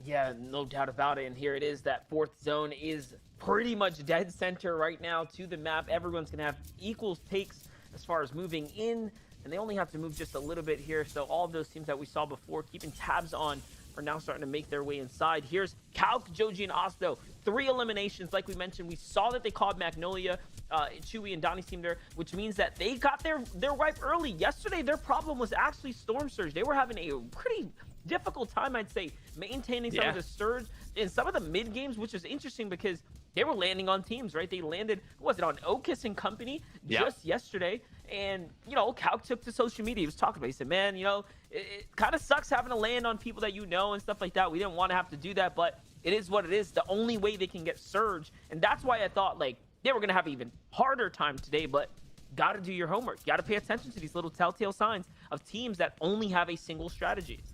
Yeah, no doubt about it. And here it is. That 4th zone is pretty much dead center right now to the map. Everyone's going to have equal takes as far as moving in, and they only have to move just a little bit here. So all of those teams that we saw before, keeping tabs on, are now starting to make their way inside. Here's Calc, Joji, and Osto. 3 eliminations. Like we mentioned, we saw that they called Magnolia, Chewy, and Donnie's team there, which means that they got their wipe early. Yesterday, their problem was actually Storm Surge. They were having a pretty difficult time, I'd say, maintaining some of the Surge in some of the mid games, which is interesting because they were landing on teams, right? They landed, was it on Okis and company just yesterday? And, you know, Calc took to social media. He was talking about it. He said, man, you know, it kind of sucks having to land on people that you know and stuff like that. We didn't want to have to do that, but it is what it is. The only way they can get Surge. And that's why I thought, like, they were going to have an even harder time today, but got to do your homework. Got to pay attention to these little telltale signs of teams that only have a single strategy.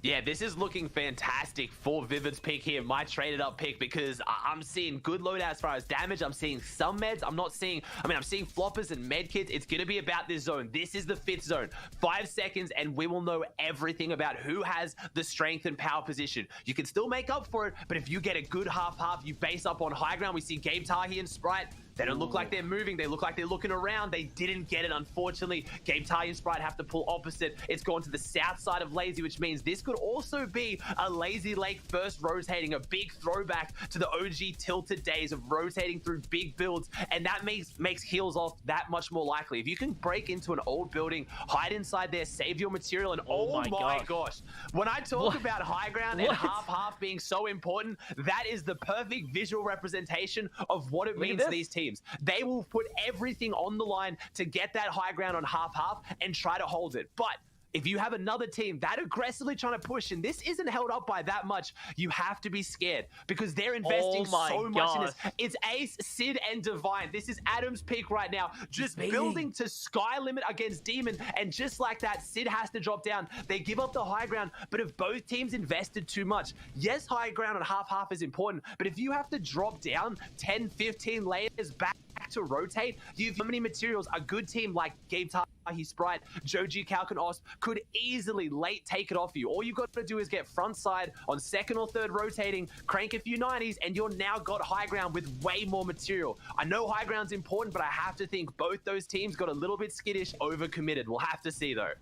Yeah, this is looking fantastic for Vivid's pick here, my traded up pick, because I'm seeing good loadout as far as damage. I'm seeing some meds. I'm seeing floppers and med kits. It's going to be about this zone. This is the 5th zone. 5 seconds and we will know everything about who has the strength and power position. You can still make up for it, but if you get a good half, you base up on high ground. We see Gabe Tahi and Sprite. They don't look like they're moving. They look like they're looking around. They didn't get it, unfortunately. Gabe Tahi and Sprite have to pull opposite. It's gone to the south side of Lazy, which means this could also be a Lazy Lake first rotating, a big throwback to the OG tilted days of rotating through big builds, and that makes heals off that much more likely. If you can break into an old building, hide inside there, save your material, and oh my gosh. When I talk about high ground and half being so important, that is the perfect visual representation of what it means to these teams. They will put everything on the line to get that high ground on half and try to hold it. But if you have another team that aggressively trying to push, and this isn't held up by that much, you have to be scared because they're investing so much in this. It's Ace, Sid, and Divine. This is Adam's pick right now. Just building to sky limit against Demon, and just like that, Sid has to drop down. They give up the high ground, but if both teams invested too much, yes, high ground on half is important, but if you have to drop down 10, 15 layers back to rotate, you have so many materials. A good team like Gabe Tahi, Sprite, Joji, Calc, and Osp could easily late take it off you. All you've got to do is get front side on 2nd or 3rd rotating, crank a few 90s, and you're now got high ground with way more material. I know high ground's important, but I have to think both those teams got a little bit skittish, overcommitted. We'll have to see though.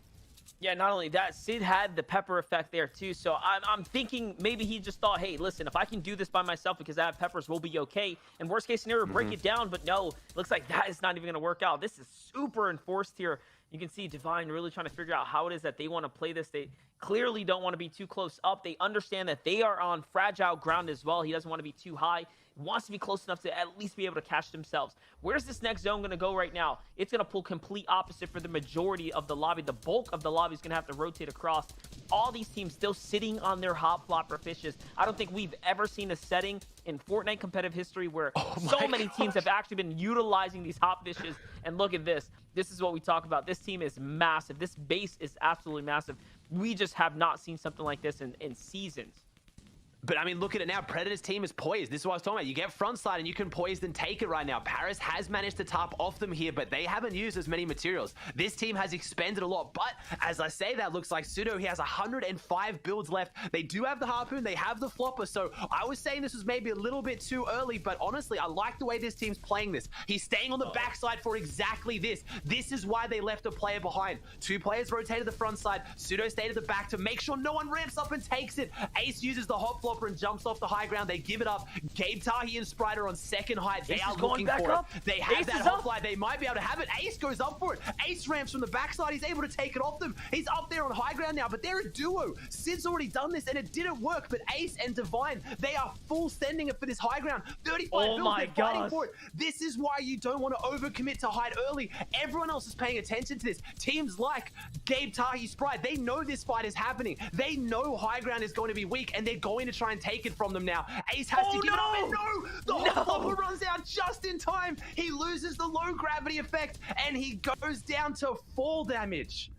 Yeah, not only that, Sid had the pepper effect there too. So I'm thinking maybe he just thought, hey, listen, if I can do this by myself because I have peppers, we'll be okay. And worst case scenario, break it down. But no, looks like that is not even going to work out. This is super enforced here. You can see Divine really trying to figure out how it is that they want to play this. They clearly don't want to be too close up. They understand that they are on fragile ground as well. He doesn't want to be too high. He wants to be close enough to at least be able to catch themselves. Where's this next zone going to go right now? It's going to pull complete opposite for the majority of the lobby. The bulk of the lobby is going to have to rotate across. All these teams still sitting on their hop flopper fishes. I don't think we've ever seen a setting in Fortnite competitive history where so many teams have actually been utilizing these hop fishes. And look at this. This is what we talk about. This team is massive. This base is absolutely massive. We just have not seen something like this in seasons. But I mean, look at it now. Predator's team is poised. This is what I was talking about. You get front side and you can poised and take it right now. Paris has managed to top off them here, but they haven't used as many materials. This team has expended a lot. But as I say, that looks like Pseudo. He has 105 builds left. They do have the Harpoon. They have the Flopper. So I was saying this was maybe a little bit too early, but honestly, I like the way this team's playing this. He's staying on the backside for exactly this. This is why they left a player behind. 2 players rotated the front side. Pseudo stayed at the back to make sure no one ramps up and takes it. Ace uses the hot flopper and jumps off the high ground. They give it up. Gabe, Tahi, and Sprite are on second height. They are looking for it. They have that hot fly. They might be able to have it. Ace goes up for it. Ace ramps from the backside. He's able to take it off them. He's up there on high ground now, but they're a duo. Sid's already done this, and it didn't work, but Ace and Divine, they are full sending it for this high ground. 35 builds, they're fighting for it. This is why you don't want to overcommit to hide early. Everyone else is paying attention to this. Teams like Gabe, Tahi, Sprite, they know this fight is happening. They know high ground is going to be weak, and they're going to try and take it from them now. Ace has to give it up, and the hot flopper runs out just in time. He loses the low gravity effect, and he goes down to fall damage.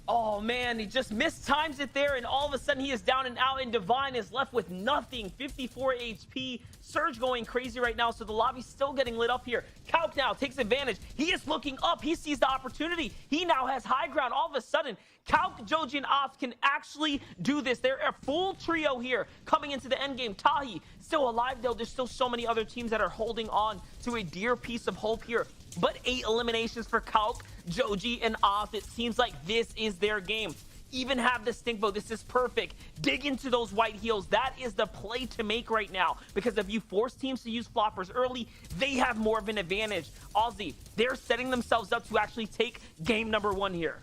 Oh man, he just mistimes it there, and all of a sudden he is down and out, and Divine is left with nothing. 54 HP. Surge going crazy right now, so the lobby's still getting lit up here. Calc now takes advantage. He is looking up. He sees the opportunity. He now has high ground. All of a sudden, Calc, Joji, and Off can actually do this. They're a full trio here coming into the end game. Tahi still alive, though. There's still so many other teams that are holding on to a dear piece of hope here. But 8 eliminations for Calc, Joji, and Off. It seems like this is their game. Even have the stink bow. This is perfect. Dig into those white heels. That is the play to make right now, because if you force teams to use floppers early, they have more of an advantage. Aussie, they're setting themselves up to actually take game number 1 here.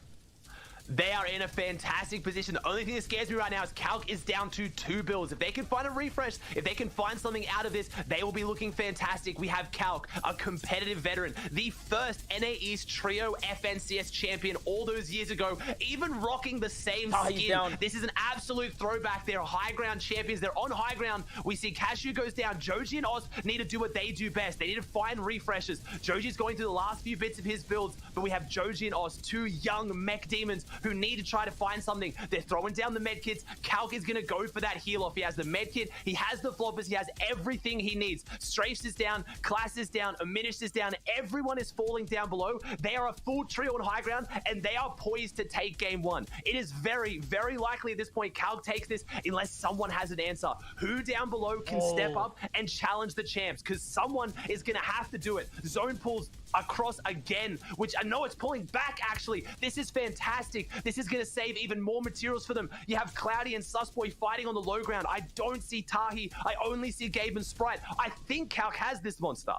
They are in a fantastic position. The only thing that scares me right now is Calc is down to 2 builds. If they can find a refresh, if they can find something out of this, they will be looking fantastic. We have Calc, a competitive veteran, the first NAE's trio FNCS champion all those years ago, even rocking the same skin. This is an absolute throwback. They're high ground champions. They're on high ground. We see Cashew goes down. Joji and Oz need to do what they do best. They need to find refreshes. Joji's going through the last few bits of his builds, but we have Joji and Oz, 2 young mech demons who need to try to find something. They're throwing down the med kits. Calc is going to go for that heal off. He has the med kit. He has the floppers. He has everything he needs. Strafes is down. Class is down. Aminish is down. Everyone is falling down below. They are a full trio on high ground, and they are poised to take game 1. It is very, very likely at this point Calc takes this unless someone has an answer. Who down below can step up and challenge the champs? Because someone is going to have to do it. Zone pulls across again, which I know it's pulling back actually. This is fantastic. This is going to save even more materials for them. You have Cloudy and Susboy fighting on the low ground. I don't see Tahi. I only see Gabe and Sprite. I think Calc has this monster.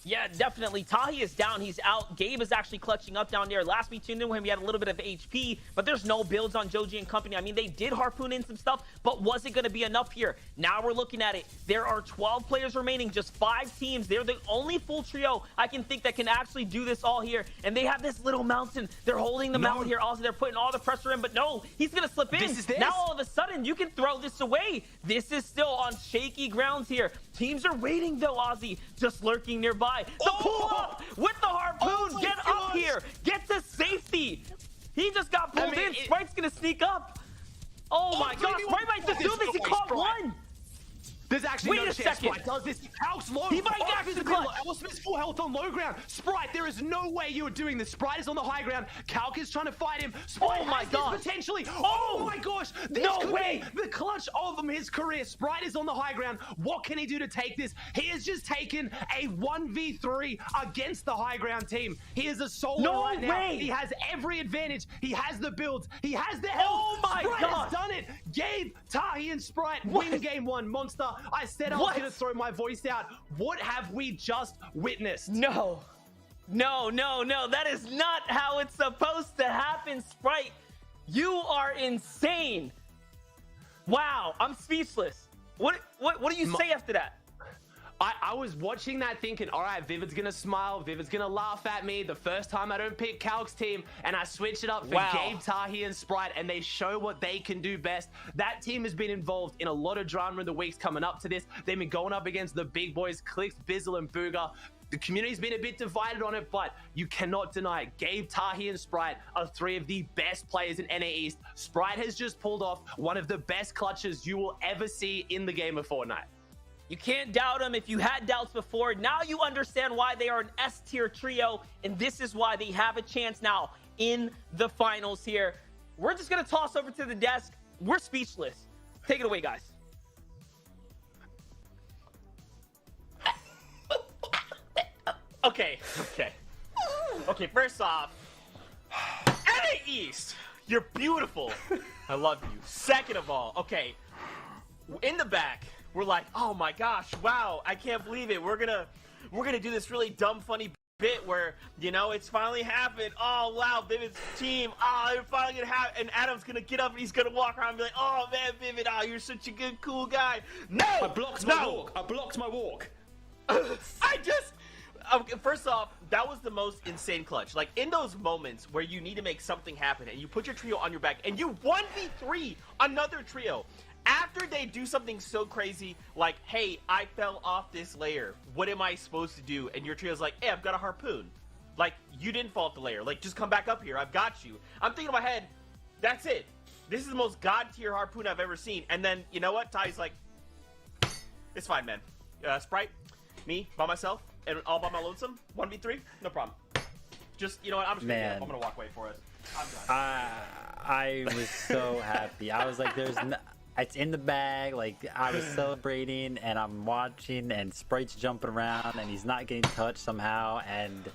Yeah, definitely. Tahi is down. He's out. Gabe is actually clutching up down there. Last we tuned in with him, he had a little bit of HP, but there's no builds on Joji and company. I mean, they did harpoon in some stuff, but was it going to be enough here? Now we're looking at it. There are 12 players remaining, just 5 teams. They're the only full trio I can think that can actually do this all here, and they have this little mountain. They're holding the mountain here. Also, they're putting all the pressure in, but no, he's going to slip in. Now all of a sudden, you can throw this away. This is still on shaky grounds here. Teams are waiting, though, Ozzy, just lurking nearby. The pull up with the harpoon. Get up here. Get to safety. He just got pulled in. Sprite's going to sneak up. Oh, my gosh. Sprite might just do this. He caught one. There's actually no chance Sprite does this. Calc's low. He might actually clutch. Smith's full health on low ground. Sprite, there is no way you are doing this. Sprite is on the high ground. Calc is trying to fight him. Sprite has this potentially. Oh my gosh. This could be the clutch of his career. Sprite is on the high ground. What can he do to take this? He has just taken a 1v3 against the high ground team. He is a solo right now. He has every advantage. He has the builds. He has the health. Oh my God. Sprite has done it. Gabe, Tahi, and Sprite win game 1. Monster. I said I was going to throw my voice out. What have we just witnessed? No. That is not how it's supposed to happen, Sprite. You are insane. Wow, I'm speechless. What do you say after that? I was watching that thinking, all right, Vivid's going to smile. Vivid's going to laugh at me the first time I don't pick Calc's team, and I switch it up for Gabe, Tahi, and Sprite, and they show what they can do best. That team has been involved in a lot of drama in the weeks coming up to this. They've been going up against the big boys, Clicks, Bizzle, and Booger. The community's been a bit divided on it, but you cannot deny it. Gabe, Tahi, and Sprite are three of the best players in NA East. Sprite has just pulled off one of the best clutches you will ever see in the game of Fortnite. You can't doubt them. If you had doubts before, now you understand why they are an S-tier trio, and this is why they have a chance now in the finals here. We're just going to toss over to the desk. We're speechless. Take it away, guys. Okay. First off, NA East, you're beautiful. I love you. Second of all, okay, in the back, we're like, oh my gosh, wow, I can't believe it. We're gonna do this really dumb, funny bit where, you know, it's finally happened. Oh wow, Vivid's team. Oh, they're finally gonna have, and Adam's gonna get up and he's gonna walk around and be like, oh man, Vivid, oh, you're such a good, cool guy. No, I blocked my walk. Okay, first off, that was the most insane clutch. Like, in those moments where you need to make something happen and you put your trio on your back and you 1v3 another trio, after they do something so crazy, like, hey, I fell off this layer, what am I supposed to do? And your trio's like, hey, I've got a harpoon. Like, you didn't fall off the layer. Like, just come back up here. I've got you. I'm thinking in my head, that's it. This is the most god-tier harpoon I've ever seen. And then, you know what? Ty's like, it's fine, man. Sprite, me, by myself, and all by my lonesome, 1v3, no problem. Just, you know what? I'm just gonna get up. I'm gonna walk away for it. I'm done. I was so happy. I was like, it's in the bag. Like, I was celebrating, and I'm watching, and Sprite's jumping around, and he's not getting touched somehow, and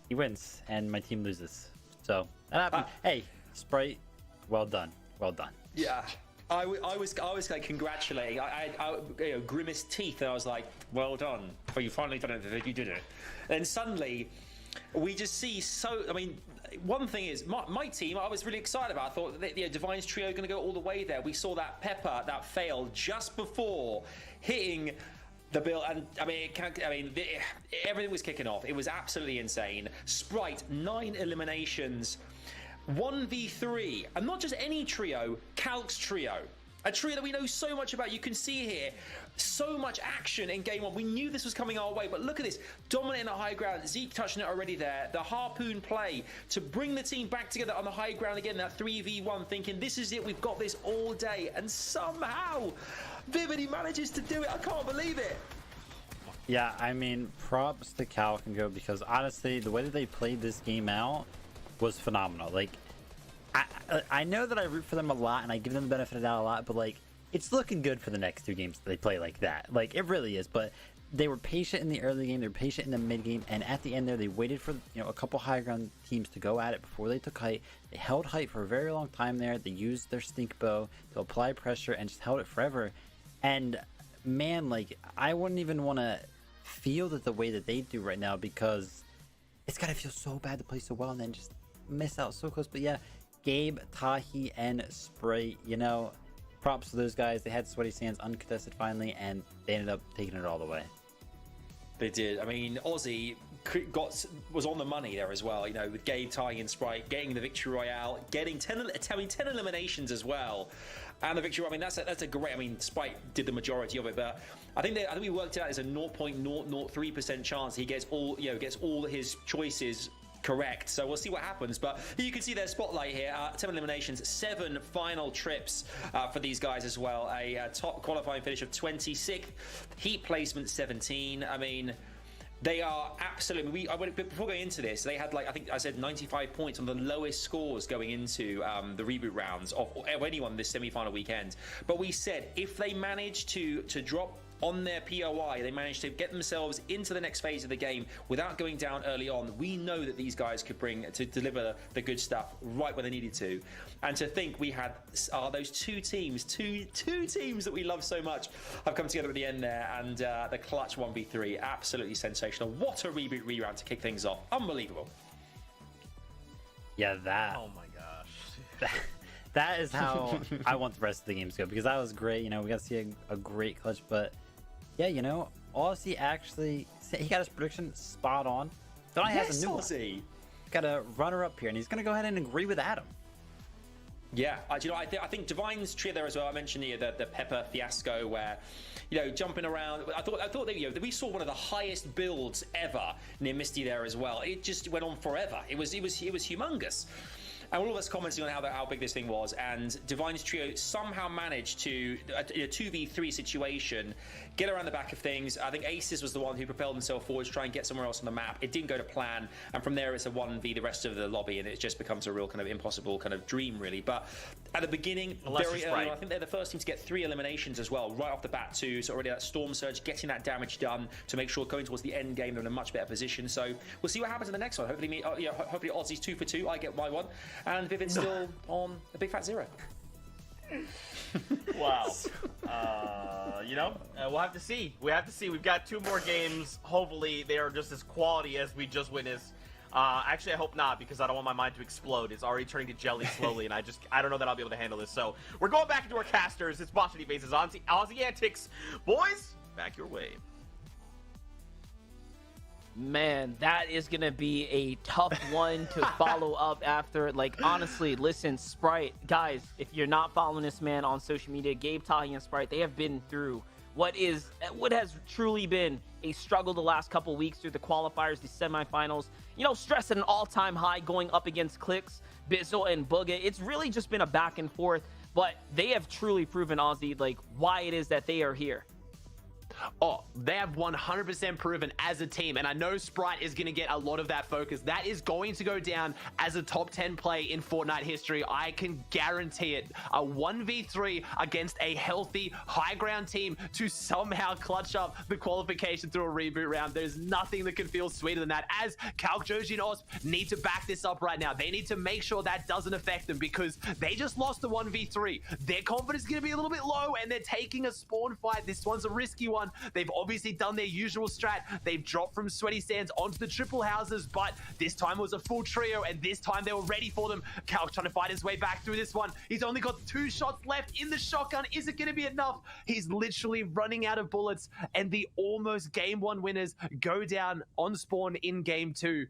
he wins, and my team loses. So that happened. Hey, Sprite, well done. Yeah. I was like congratulating. I you know, grimaced teeth, and I was like, "Well done! For you finally done it. You did it." And suddenly, we just see so. I mean, one thing is my team. I was really excited about. I thought that, you know, Divine's trio going to go all the way there. We saw that Pepper that failed just before hitting the bill, and I mean, everything was kicking off. It was absolutely insane. Sprite 9 eliminations. 1v3, and not just any trio, Calc's trio. A trio that we know so much about. You can see here so much action in game one. We knew this was coming our way, but look at this. Dominating the high ground. Zeke touching it already there. The harpoon play to bring the team back together on the high ground again. That 3v1, thinking this is it. We've got this all day. And somehow, Vivid, he manages to do it. I can't believe it. Yeah, I mean, props to Calc and Go, because honestly, the way that they played this game out was phenomenal. Like, I know that I root for them a lot and I give them the benefit of the doubt a lot, but like, it's looking good for the next 2 games that they play like that. Like, it really is. But they were patient in the early game, they were patient in the mid game, and at the end there, they waited for, you know, a couple high ground teams to go at it before they took height. They held height for a very long time there. They used their stink bow to apply pressure and just held it forever. And man, like, I wouldn't even want to feel it the way that they do right now, because it's gotta feel so bad to play so well and then just miss out so close. But yeah, Gabe, Tahi, and Sprite, you know, props to those guys. They had Sweaty Sands uncontested finally, and they ended up taking it all the way. They did. I mean, Aussie was on the money there as well, you know, with Gabe, Tahi, and Sprite getting the victory royale, getting 10 eliminations as well, and the victory. I mean, that's a great. I mean, Sprite did the majority of it, but I think we worked it out as a 0.003% chance he gets all his choices correct. So we'll see what happens, but you can see their spotlight here. 10 eliminations, 7 final trips for these guys as well. A top qualifying finish of 26th, heat placement 17. I mean, they are absolutely. Before going into this, they had, like, I think I said 95 points on the lowest scores going into the reboot rounds of anyone this semi-final weekend. But we said if they manage to drop on their POI, they managed to get themselves into the next phase of the game without going down early on. We know that these guys could deliver the good stuff right when they needed to. And to think we had those two teams that we love so much have come together at the end there, and the clutch 1v3, absolutely sensational. What a reboot re-round to kick things off. Unbelievable. Yeah, that. Oh my gosh. That is how I want the rest of the games to go, because that was great. You know, we got to see a great clutch, but yeah, you know, Aussie actually, he got his prediction spot on. Donnie has a new one. Got a runner up here, and he's going to go ahead and agree with Adam. Yeah, you know, I think Divine's trio there as well. I mentioned the Pepper fiasco where, you know, jumping around. I thought that, you know, we saw one of the highest builds ever near Misty there as well. It just went on forever. It was humongous. And all of us commenting on how big this thing was, and Divine's trio somehow managed to, in a 2v3 situation, get around the back of things. I think Aces was the one who propelled himself forward to try and get somewhere else on the map. It didn't go to plan, and from there it's a 1v the rest of the lobby, and it just becomes a real kind of impossible kind of dream, really. But at the beginning, very early, I think they're the first team to get 3 eliminations as well, right off the bat too. So already that Storm Surge, getting that damage done to make sure going towards the end game they're in a much better position. So we'll see what happens in the next one. Hopefully, hopefully Aussie's 2 for 2. I get my one. And Vivid's still on a big fat 0. Wow. You know, we'll have to see. We have to see. We've got 2 more games. Hopefully, they are just as quality as we just witnessed. Actually, I hope not, because I don't want my mind to explode. It's already turning to jelly slowly, and I don't know that I'll be able to handle this. So we're going back into our casters. It's Boss City Bases, Aussie Antics. Boys, back your way. Man, that is going to be a tough one to follow up after. Like, honestly, listen, Sprite, guys, if you're not following this man on social media, Gabe, Tahi, and Sprite, they have been through what has truly been a struggle the last couple weeks through the qualifiers, the semifinals. You know, stress at an all-time high going up against Clicks, Bizzle, and Booga. It's really just been a back and forth, but they have truly proven, Aussie, like, why it is that they are here. Oh, they have 100% proven as a team, and I know Sprite is going to get a lot of that focus. That is going to go down as a top 10 play in Fortnite history. I can guarantee it. A 1v3 against a healthy, high ground team to somehow clutch up the qualification through a reboot round. There's nothing that can feel sweeter than that, as Calc, Joji, and Osp need to back this up right now. They need to make sure that doesn't affect them, because they just lost the 1v3. Their confidence is going to be a little bit low, and they're taking a spawn fight. This one's a risky one. They've obviously done their usual strat. They've dropped from Sweaty Sands onto the triple houses, but this time was a full trio, and this time they were ready for them. Calc trying to fight his way back through this one. He's only got 2 shots left in the shotgun. Is it going to be enough? He's literally running out of bullets, and the almost game 1 winners go down on spawn in game 2.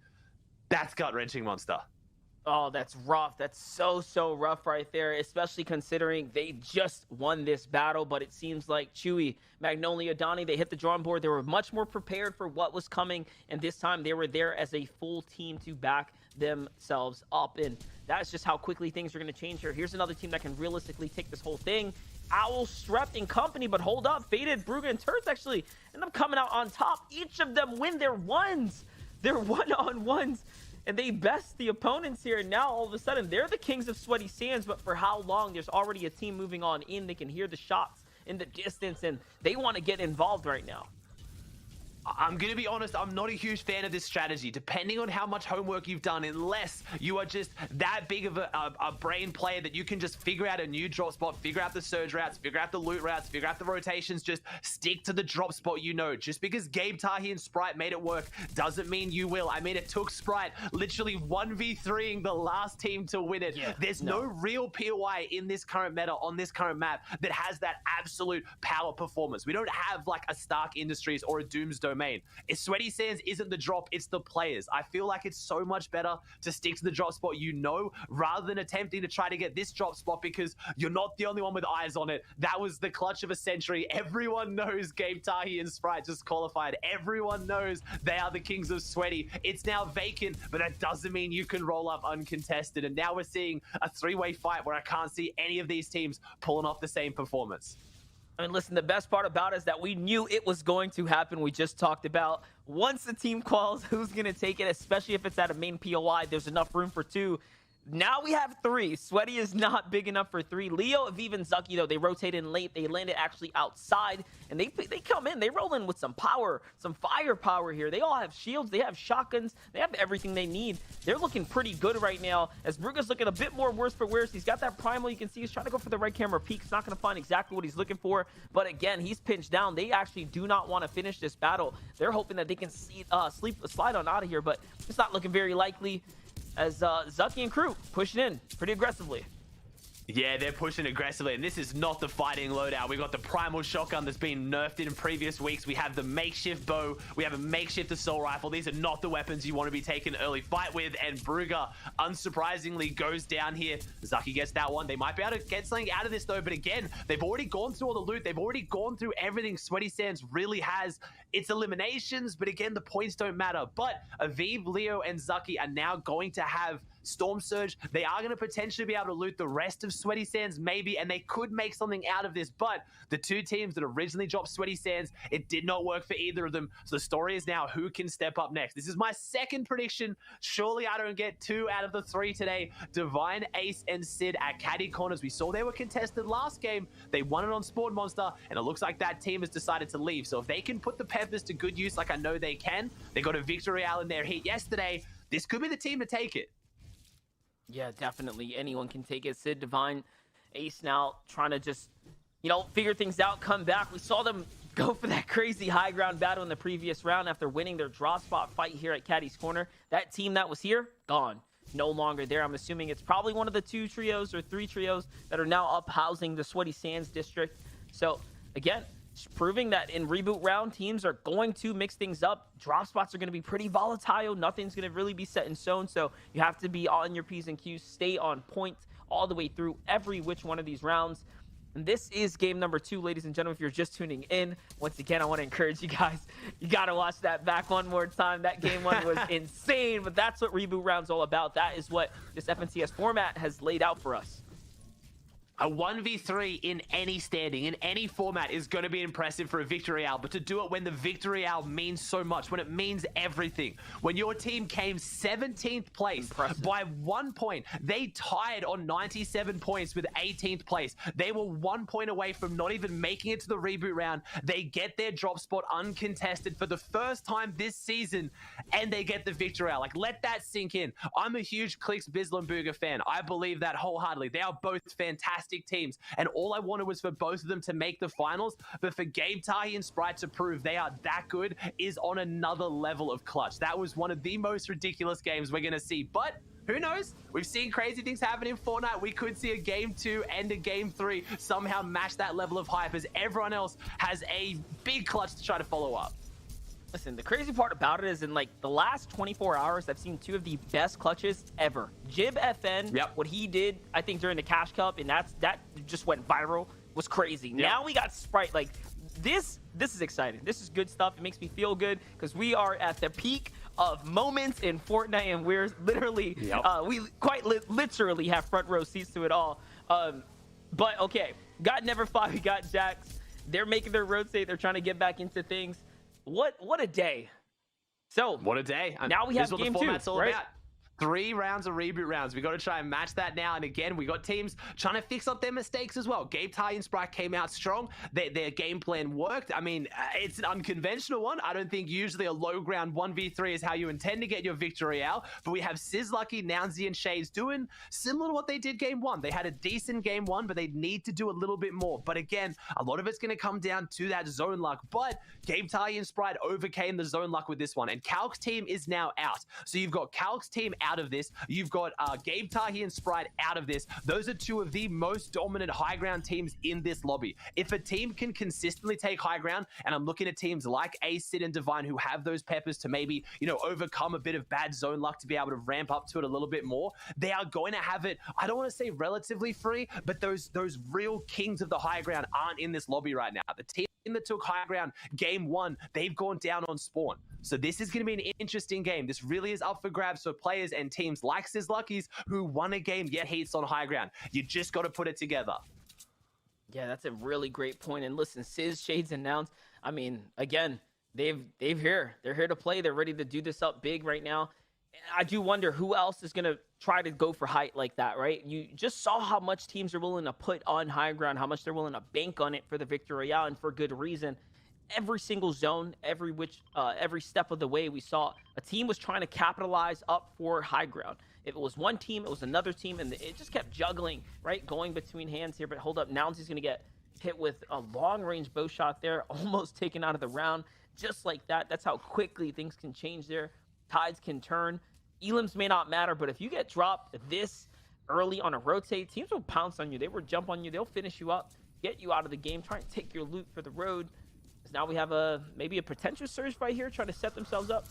That's gut-wrenching, Monster. Oh, that's rough. That's so rough right there, especially considering they just won this battle. But it seems like Chewy, Magnolia, Donnie, they hit the drawing board. They were much more prepared for what was coming, and this time they were there as a full team to back themselves up. And that's just how quickly things are going to change here. Here's another team that can realistically take this whole thing. Owl, Strep, and company, but hold up. Faded, Brugge, and Turds actually end up coming out on top. Each of them win their ones. Their one-on-ones. And they best the opponents here, and now all of a sudden they're the kings of Sweaty Sands. But for how long? There's already a team moving on in. They can hear the shots in the distance, and they want to get involved right now. I'm going to be honest, I'm not a huge fan of this strategy, depending on how much homework you've done, unless you are just that big of a brain player that you can just figure out a new drop spot, figure out the surge routes, figure out the loot routes, figure out the rotations, just stick to the drop spot you know. Just because Gabe, Tahi, and Sprite made it work doesn't mean you will. I mean, it took Sprite literally 1v3ing the last team to win it. Yeah, There's no real POI in this current meta, on this current map, that has that absolute power performance. We don't have like a Stark Industries or a Doomsday domain. If Sweaty Sands isn't the drop, it's the players. I feel like it's so much better to stick to the drop spot you know, rather than attempting to try to get this drop spot because you're not the only one with eyes on it. That was the clutch of a century. Everyone knows Gabe, Tahi, and Sprite just qualified. Everyone knows they are the kings of Sweaty. It's now vacant, but that doesn't mean you can roll up uncontested. And now we're seeing a 3-way fight where I can't see any of these teams pulling off the same performance. I mean, listen, the best part about it is that we knew it was going to happen. We just talked about once the team quals, who's going to take it, especially if it's at a main POI. There's enough room for 2. Now we have 3. Sweaty is not big enough for 3. Leo, Aviv, and Zucky, though, they rotate in late. They landed actually outside, and they come in. They roll in with some power, some firepower here. They all have shields. They have shotguns. They have everything they need. They're looking pretty good right now, as Brugge's looking a bit more worse for wear. He's got that primal. You can see he's trying to go for the right camera peek. He's not going to find exactly what he's looking for, but again, he's pinched down. They actually do not want to finish this battle. They're hoping that they can slide on out of here, but it's not looking very likely, as Zucky and crew pushing in pretty aggressively. Yeah, they're pushing aggressively, and this is not the fighting loadout. We got the primal shotgun that's been nerfed in previous weeks. We have the makeshift bow. We have a makeshift assault rifle. These are not the weapons you want to be taking early fight with, and Brugger, unsurprisingly, goes down here. Zaki gets that one. They might be able to get something out of this, though, but again, they've already gone through all the loot. They've already gone through everything Sweaty Sands really has. It's eliminations, but again, the points don't matter. But Aviv, Leo, and Zaki are now going to have Storm Surge. They are going to potentially be able to loot the rest of Sweaty Sands, maybe, and they could make something out of this. But the two teams that originally dropped Sweaty Sands, it did not work for either of them. So the story is now who can step up next. This is my second prediction. Surely I don't get 2 out of the 3 today. Divine, Ace, and Sid at caddy corners. We saw they were contested last game. They won it on Spawn Monster, and it looks like that team has decided to leave. So if they can put the Peppers to good use, like I know they can, they got a victory out in their heat yesterday. This could be the team to take it. Yeah, definitely. Anyone can take it. Sid, Divine, Ace now trying to just, you know, figure things out, come back. We saw them go for that crazy high ground battle in the previous round after winning their drop spot fight here at Caddy's Corner. That team that was here, gone. No longer there. I'm assuming it's probably one of the 2 trios or 3 trios that are now up housing the Sweaty Sands district. So, again, just proving that in reboot round, teams are going to mix things up. Drop spots are going to be pretty volatile. Nothing's going to really be set in stone. So you have to be on your P's and Q's, stay on point all the way through every which one of these rounds. And this is game number 2, ladies and gentlemen. If you're just tuning in, once again, I want to encourage you guys, you got to watch that back one more time. That game 1 was insane, but that's what reboot round's all about. That is what this FNCS format has laid out for us. A 1v3 in any standing, in any format, is going to be impressive for a victory hour, but to do it when the victory hour means so much, when it means everything. When your team came 17th place by 1 point, they tied on 97 points with 18th place. They were 1 point away from not even making it to the reboot round. They get their drop spot uncontested for the first time this season, and they get the victory hour. Like, let that sink in. I'm a huge Clicks Bislambuga fan. I believe that wholeheartedly. They are both fantastic teams, and all I wanted was for both of them to make the finals, but for Gabe Tahi and Sprite to prove they are that good is on another level of clutch. That was one of the most ridiculous games we're going to see, but who knows? We've seen crazy things happen in Fortnite. We could see a game 2 and a game 3 somehow match that level of hype as everyone else has a big clutch to try to follow up. Listen, the crazy part about it is in like the last 24 hours, I've seen 2 of the best clutches ever. Jib FN, what he did, I think during the Cash Cup, and that just went viral, was crazy. Now we got Sprite. Like this is exciting. This is good stuff. It makes me feel good because we are at the peak of moments in Fortnite, and we're literally, we quite literally have front row seats to it all. But okay, got Never Fly, we got Jax. They're making their rotate. They're trying to get back into things. What a day. So what a day. Now we have this is game what the format's 2, all right? about. 3 rounds of reboot rounds. We got to try and match that now. And again, we got teams trying to fix up their mistakes as well. Gabe Ty and Sprite came out strong. Their game plan worked. I mean, it's an unconventional one. I don't think usually a low ground 1v3 is how you intend to get your victory out. But we have Sizlucky, Nounzy, and Shades doing similar to what they did game 1. They had a decent game 1, but they need to do a little bit more. But again, a lot of it's going to come down to that zone luck. But Gabe Ty and Sprite overcame the zone luck with this one. And Calc's team is now out. So you've got Calc's team out of this. You've got Gabe Tahi and Sprite out of this. Those are 2 of the most dominant high ground teams in this lobby. If a team can consistently take high ground, and I'm looking at teams like Ace, Sid, and Divine who have those peppers to maybe, you know, overcome a bit of bad zone luck to be able to ramp up to it a little bit more, they are going to have it, I don't want to say relatively free, but those real kings of the high ground aren't in this lobby right now. The team that took high ground game 1, they've gone down on spawn. So this is going to be an interesting game. This really is up for grabs for players and teams like Sizlucky's who won a game yet heats on high ground. You just got to put it together. Yeah, that's a really great point. And listen, Sizz, Shades, and Nouns, I mean, again, they're here to play. They're ready to do this up big right now. I do wonder who else is going to try to go for height like that, right? You just saw how much teams are willing to put on high ground, how much they're willing to bank on it for the victory royale, and for good reason. Every single zone, every step of the way, we saw a team was trying to capitalize up for high ground. If it was one team, it was another team, and it just kept juggling, right? Going between hands here, but hold up, Nounsy's going to get hit with a long-range bow shot there, almost taken out of the round, just like that. That's how quickly things can change there. Tides can turn. Elims may not matter, but if you get dropped this early on a rotate, teams will pounce on you. They will jump on you. They'll finish you up, get you out of the game, try and take your loot for the road. Because now we have maybe a potential surge fight here, trying to set themselves up.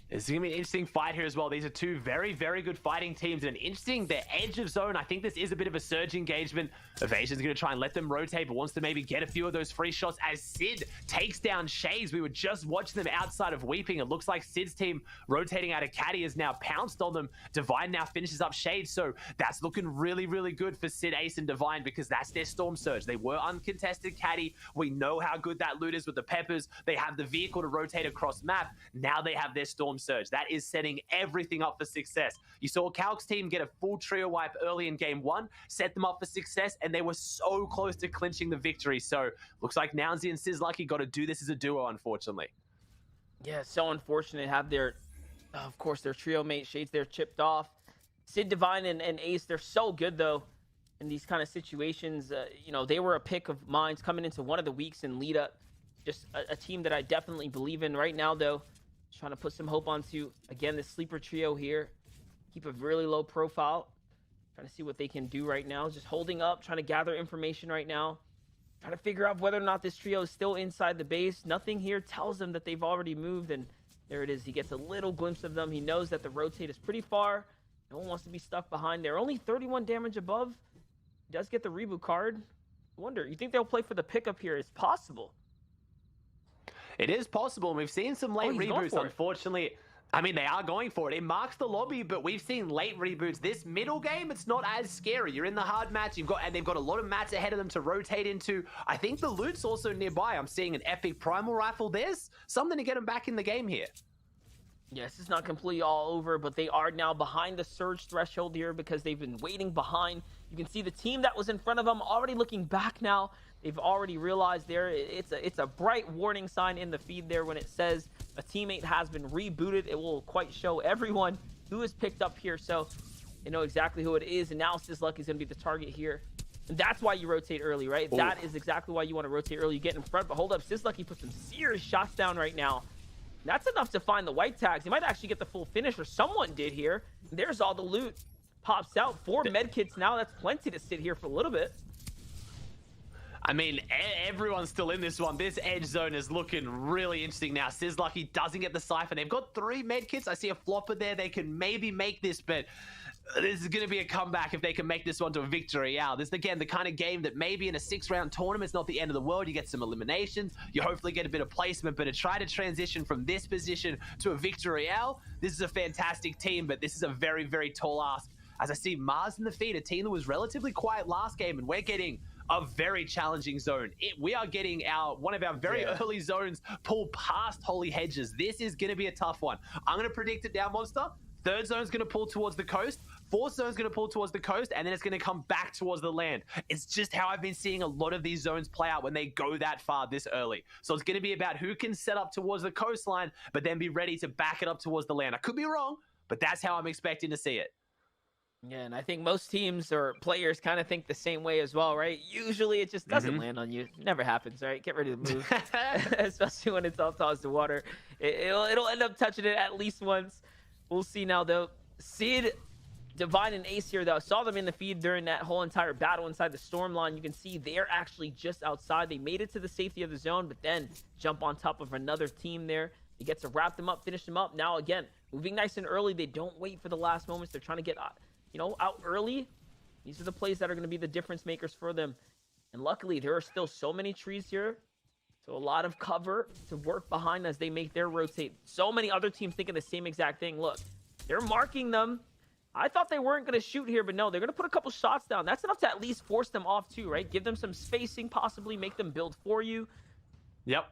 It's going to be an interesting fight here as well. These are two very, very good fighting teams. And interesting, the edge of zone. I think this is a bit of a surge engagement. Evasion's going to try and let them rotate, but wants to maybe get a few of those free shots as Sid takes down Shades. We were just watching them outside of Weeping. It looks like Sid's team rotating out of Caddy has now pounced on them. Divine now finishes up Shades. So that's looking really, really good for Sid, Ace, and Divine because that's their Storm Surge. They were uncontested Caddy. We know how good that loot is with the Peppers. They have the vehicle to rotate across map. Now they have their Storm Surge. That is setting everything up for success. You saw Calc's team get a full trio wipe early in game 1, set them up for success, and they were so close to clinching the victory. So looks like Nounsy and Sizlucky got to do this as a duo, unfortunately. Yeah, so unfortunate. Have their, of course, their trio mate Shades there chipped off. Sid, Divine, and Ace, they're so good though in these kind of situations. You know, they were a pick of mine coming into one of the weeks in lead up. Just a team that I definitely believe in right now though. Trying to put some hope onto, again, the sleeper trio here. Keep a really low profile. Trying to see what they can do right now. Just holding up, trying to gather information right now. Trying to figure out whether or not this trio is still inside the base. Nothing here tells them that they've already moved, and there it is. He gets a little glimpse of them. He knows that the rotate is pretty far. No one wants to be stuck behind there. Only 31 damage above. He does get the reboot card. I wonder, you think they'll play for the pickup here? It's possible. It is possible, and we've seen some late reboots, unfortunately. I mean, they are going for it. It marks the lobby, but we've seen late reboots. This middle game, it's not as scary. You're in the hard match, and they've got a lot of mats ahead of them to rotate into. I think the loot's also nearby. I'm seeing an epic primal rifle. There's something to get them back in the game here. Yes, it's not completely all over, but they are now behind the surge threshold here because they've been waiting behind. You can see the team that was in front of them already looking back now. They've already realized there. It's a bright warning sign in the feed there when it says a teammate has been rebooted. It will quite show everyone who is picked up here, so they know exactly who it is. And now Sizlucky is going to be the target here. And that's why you rotate early, right? Ooh. That is exactly why you want to rotate early. You get in front, but hold up. Sizlucky put some serious shots down right now. That's enough to find the white tags. He might actually get the full finish, or someone did here. There's all the loot. Pops out. 4 medkits now. That's plenty to sit here for a little bit. I mean, everyone's still in this one. This edge zone is looking really interesting now. Sizlucky doesn't get the Cypher. They've got 3 medkits. I see a flopper there. They can maybe make this, but this is going to be a comeback if they can make this one to a victory. This is, again, the kind of game that maybe in a 6-round tournament, it's not the end of the world. You get some eliminations. You hopefully get a bit of placement, but to try to transition from this position to a victory, this is a fantastic team, but this is a very, very tall ask. As I see Mars in the feed, a team that was relatively quiet last game, and we're getting a very challenging zone. We are getting one of our very early zones pulled past Holy Hedges. This is going to be a tough one. I'm going to predict it down, Monster. 3rd zone's going to pull towards the coast. 4th zone's going to pull towards the coast, and then it's going to come back towards the land. It's just how I've been seeing a lot of these zones play out when they go that far this early. So it's going to be about who can set up towards the coastline, but then be ready to back it up towards the land. I could be wrong, but that's how I'm expecting to see it. Yeah, and I think most teams or players kind of think the same way as well, right? Usually it just doesn't land on you. It never happens, right? Get ready to move, especially when it's all tossed to water. It'll end up touching it at least once. We'll see now, though. Sid, Divine, and Ace here, though. I saw them in the feed during that whole entire battle inside the storm line. You can see they're actually just outside. They made it to the safety of the zone, but then jump on top of another team there. He gets to wrap them up, finish them up. Now, again, moving nice and early. They don't wait for the last moments. They're trying to get out early. These are the plays that are going to be the difference makers for them. And luckily, there are still so many trees here. So a lot of cover to work behind as they make their rotate. So many other teams thinking the same exact thing. Look, they're marking them. I thought they weren't going to shoot here, but no, they're going to put a couple shots down. That's enough to at least force them off too, right? Give them some spacing, possibly make them build for you. Yep.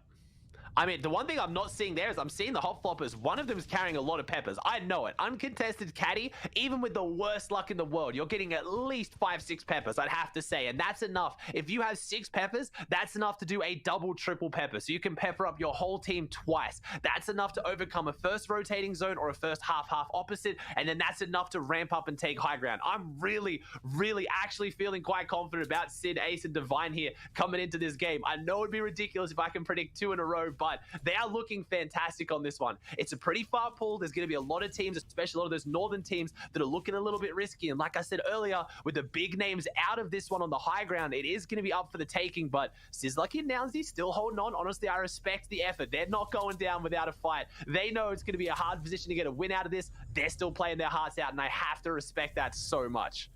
I mean, the one thing I'm not seeing there is I'm seeing the hot floppers. One of them is carrying a lot of peppers. I know it. Uncontested caddy, even with the worst luck in the world, you're getting at least 5-6 peppers, I'd have to say. And that's enough. If you have 6 peppers, that's enough to do a double, triple pepper. So you can pepper up your whole team twice. That's enough to overcome a first rotating zone or a first half-half opposite. And then that's enough to ramp up and take high ground. I'm really, really actually feeling quite confident about Sid, Ace, and Divine here coming into this game. I know it'd be ridiculous if I can predict 2 in a row, but but they are looking fantastic on this one. It's a pretty far pull. There's going to be a lot of teams, especially a lot of those northern teams, that are looking a little bit risky. And like I said earlier, with the big names out of this one on the high ground, it is going to be up for the taking. But Sizzlucky and NAW still holding on. Honestly, I respect the effort. They're not going down without a fight. They know it's going to be a hard position to get a win out of this. They're still playing their hearts out, and I have to respect that so much.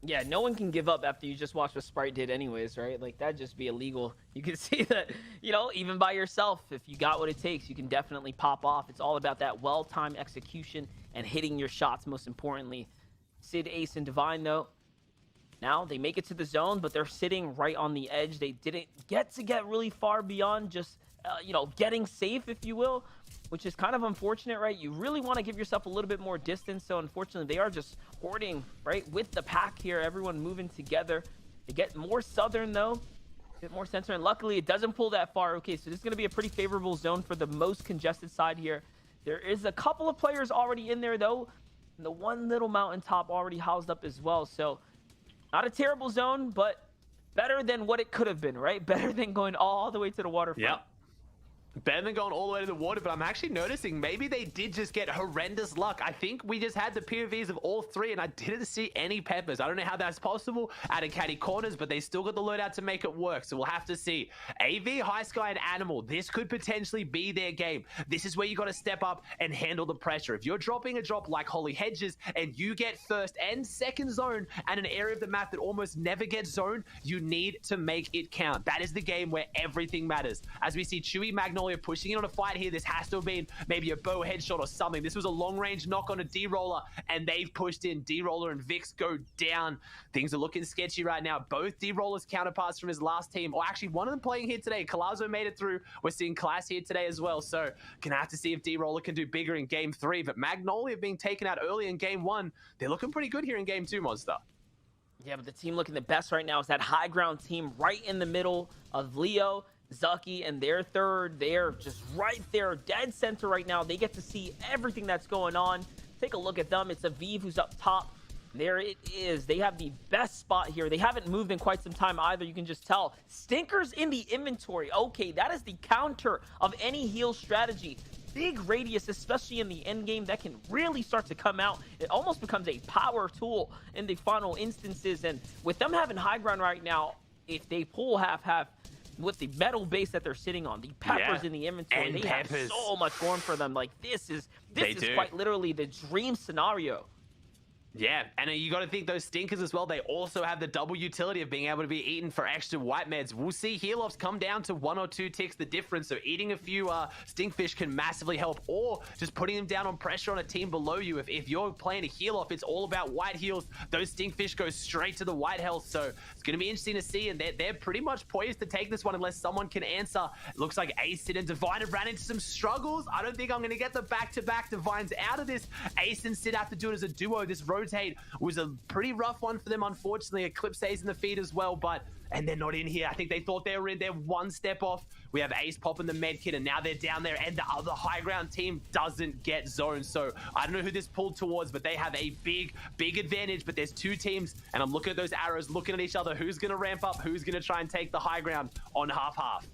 Yeah, no one can give up after you just watched what Sprite did anyways, right? Like, that'd just be illegal. You can see that, you know, even by yourself, if you got what it takes, you can definitely pop off. It's all about that well-timed execution and hitting your shots, most importantly. Sid, Ace, and Divine, though, now they make it to the zone, but they're sitting right on the edge. They didn't get really far beyond just, you know, getting safe, if you will, which is kind of unfortunate, right? You really want to give yourself a little bit more distance. So unfortunately, they are just hoarding, right, with the pack here. Everyone moving together. They get more southern, though, a bit more center, and luckily it doesn't pull that far. Okay, so this is going to be a pretty favorable zone for the most congested side here. There is a couple of players already in there, though, and the one little mountaintop already housed up as well. So not a terrible zone, but better than what it could have been, right? Better than going all the way to the waterfront. Yep. Better than going all the way to the water, but I'm actually noticing maybe they did just get horrendous luck. I think we just had the POVs of all three, and I didn't see any peppers. I don't know how that's possible out of catty corners, but they still got the loadout to make it work, so we'll have to see. AV, High Sky, and Animal, this could potentially be their game. This is where you got to step up and handle the pressure. If you're dropping a drop like Holly Hedges, and you get first and second zone at an area of the map that almost never gets zoned, you need to make it count. That is the game where everything matters. As we see Chewy, Magnolia pushing in on a fight here. This has to have been maybe a bow headshot or something. This was a long-range knock on a D-Roller, and they've pushed in. D-Roller and Vix go down. Things are looking sketchy right now. Both D-Roller's counterparts from his last team, or actually one of them playing here today. Colazo made it through. We're seeing Class here today as well, so gonna have to see if D-Roller can do bigger in Game 3, but Magnolia being taken out early in Game 1. They're looking pretty good here in Game 2, Monster. Yeah, but the team looking the best right now is that high ground team right in the middle of Leo, Zucky, and their third. They're just right there, dead center right now. They get to see everything that's going on. Take a look at them. It's Aviv who's up top. There it is. They have the best spot here. They haven't moved in quite some time either. You can just tell. Stinkers in the inventory. Okay, that is the counter of any heal strategy. Big radius, especially in the end game, that can really start to come out. It almost becomes a power tool in the final instances. And with them having high ground right now, if they pull half-half, with the metal base that they're sitting on, the peppers in the inventory, and they have so much going for them. Like, this is quite literally the dream scenario. Yeah, and you got to think those stinkers as well. They also have the double utility of being able to be eaten for extra white meds. We'll see heal-offs come down to 1 or 2 ticks the difference. So eating a few stinkfish can massively help, or just putting them down on pressure on a team below you. If you're playing a heal-off, it's all about white heals. Those stinkfish go straight to the white health. So it's going to be interesting to see, and they're pretty much poised to take this one unless someone can answer. It looks like Ace and Divine have ran into some struggles. I don't think I'm going to get the back-to-back Divines out of this. Ace and Sid have to do it as a duo. This rotate was a pretty rough one for them, unfortunately. Eclipse Ace in the feed as well, and they're not in here. I think they thought they were in there, one step off. We have Ace popping the med kit, and now they're down there, and the other high ground team doesn't get zoned. So I don't know who this pulled towards, but they have a big advantage. But there's 2 teams, and I'm looking at those arrows, looking at each other. Who's going to ramp up? Who's going to try and take the high ground on half-half?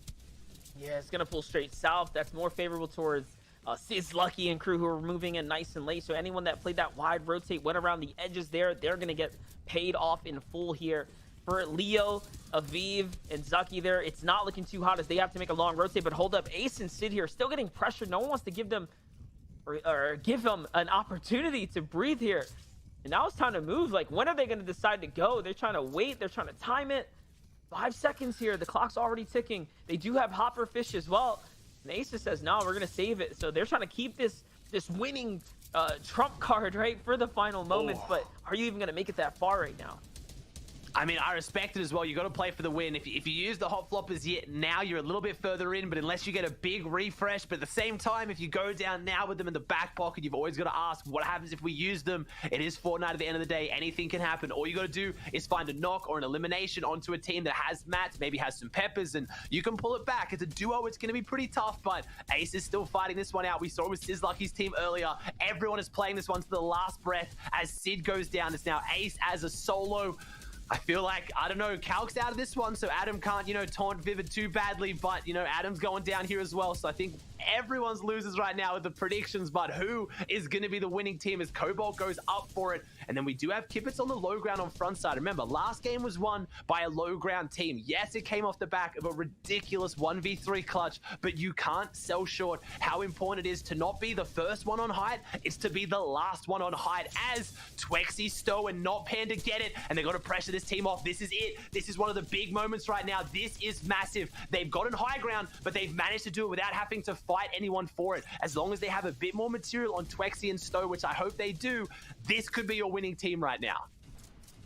Yeah, it's going to pull straight south. That's more favorable towards Sizzlucky and crew, who are moving in nice and late. So anyone that played that wide rotate, went around the edges there, they're going to get paid off in full here. For Leo, Aviv, and Zucky there, it's not looking too hot as they have to make a long rotate. But hold up, Ace and Sid here still getting pressured. No one wants to give them or give them an opportunity to breathe here. And now it's time to move. Like, when are they going to decide to go? They're trying to wait. They're trying to time it. 5 seconds here. The clock's already ticking. They do have hopper fish as well. And Ace says, no, we're going to save it. So they're trying to keep this winning trump card, right, for the final moments. But are you even going to make it that far right now? I mean, I respect it as well. You got to play for the win. If you use the hot floppers yet, now you're a little bit further in, but unless you get a big refresh, but at the same time, if you go down now with them in the back pocket, you've always got to ask, what happens if we use them? It is Fortnite at the end of the day. Anything can happen. All you got to do is find a knock or an elimination onto a team that has mats, maybe has some peppers, and you can pull it back. It's a duo. It's going to be pretty tough, but Ace is still fighting this one out. We saw it with Sizzlucky's team earlier. Everyone is playing this one to the last breath as Sid goes down. It's now Ace as a solo. I feel like, I don't know, Calc's out of this one, so Adam can't, you know, taunt Vivid too badly, but, you know, Adam's going down here as well, so I think everyone's losers right now with the predictions, but who is going to be the winning team as Cobalt goes up for it? And then we do have Kippets on the low ground on front side. Remember, last game was won by a low ground team. Yes, it came off the back of a ridiculous 1v3 clutch, but you can't sell short how important it is to not be the first one on height, it's to be the last one on height, as Twexy, Stowe, and Not Panda get it, and they got to pressure this team off. This is it. This is one of the big moments right now. This is massive. They've gotten high ground, but they've managed to do it without having to fight anyone for it. As long as they have a bit more material on Twexy and Stowe, which I hope they do, this could be your winning team right now.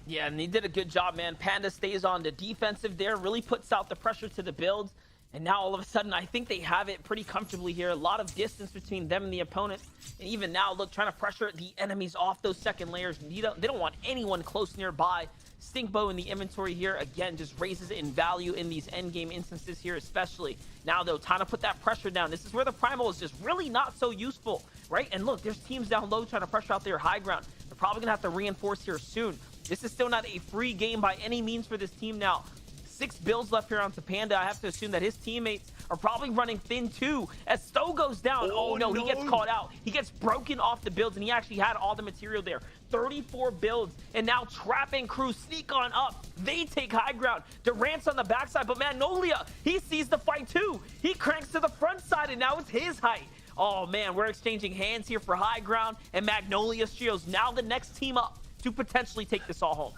Yeah, and they did a good job, man. Panda stays on the defensive there, really puts out the pressure to the builds. And now all of a sudden, I think they have it pretty comfortably here. A lot of distance between them and the opponent. And even now, look, trying to pressure the enemies off those second layers. They don't want anyone close nearby. Stinkbow in the inventory here, again, just raises it in value in these endgame instances here, especially. Now, though, time to put that pressure down. This is where the Primal is just really not so useful, right? And look, there's teams down low trying to pressure out their high ground. They're probably going to have to reinforce here soon. This is still not a free game by any means for this team now. 6 builds left here onto Panda. I have to assume that his teammates are probably running thin too. As Stowe goes down, oh no, he gets caught out. He gets broken off the builds, and he actually had all the material there. 34 builds, and now Trap and Crew sneak on up. They take high ground. Durant's on the backside, but Magnolia, he sees the fight too. He cranks to the front side, and now it's his height. Oh man, we're exchanging hands here for high ground, and Magnolia's Trio's now the next team up to potentially take this all home.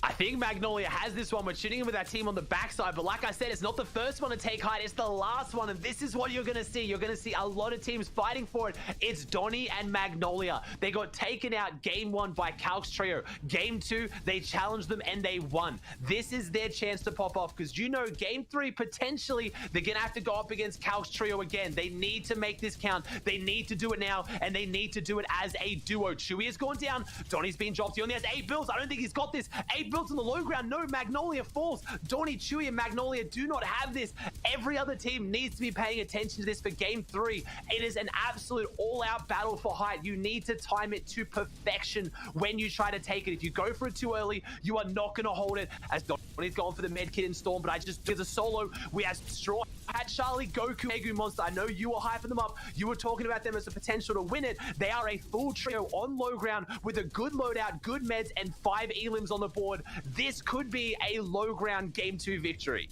I think Magnolia has this one. We're shooting him with that team on the backside, but like I said, it's not the first one to take height, it's the last one, and this is what you're going to see. You're going to see a lot of teams fighting for it. It's Donnie and Magnolia. They got taken out game 1 by Calc's trio. Game 2, they challenged them and they won. This is their chance to pop off, because you know, game 3, potentially, they're going to have to go up against Calc's trio again. They need to make this count. They need to do it now, and they need to do it as a duo. Chewy has gone down. Donnie's been dropped. He only has 8 builds. I don't think he's got this. 8 builds on the low ground. No, Magnolia falls. Donnie, Chewy, and Magnolia do not have this. Every other team needs to be paying attention to this for game 3. It is an absolute all-out battle for height. You need to time it to perfection when you try to take it. If you go for it too early, you are not going to hold it. As Donnie's going for the medkit in Storm, but as a solo, we have Straw Hat, Charlie, Goku, Egu Monster. I know you were hyping them up. You were talking about them as a potential to win it. They are a full trio on low ground with a good loadout, good meds, and 5 elims on the board. This could be a low ground game 2 victory.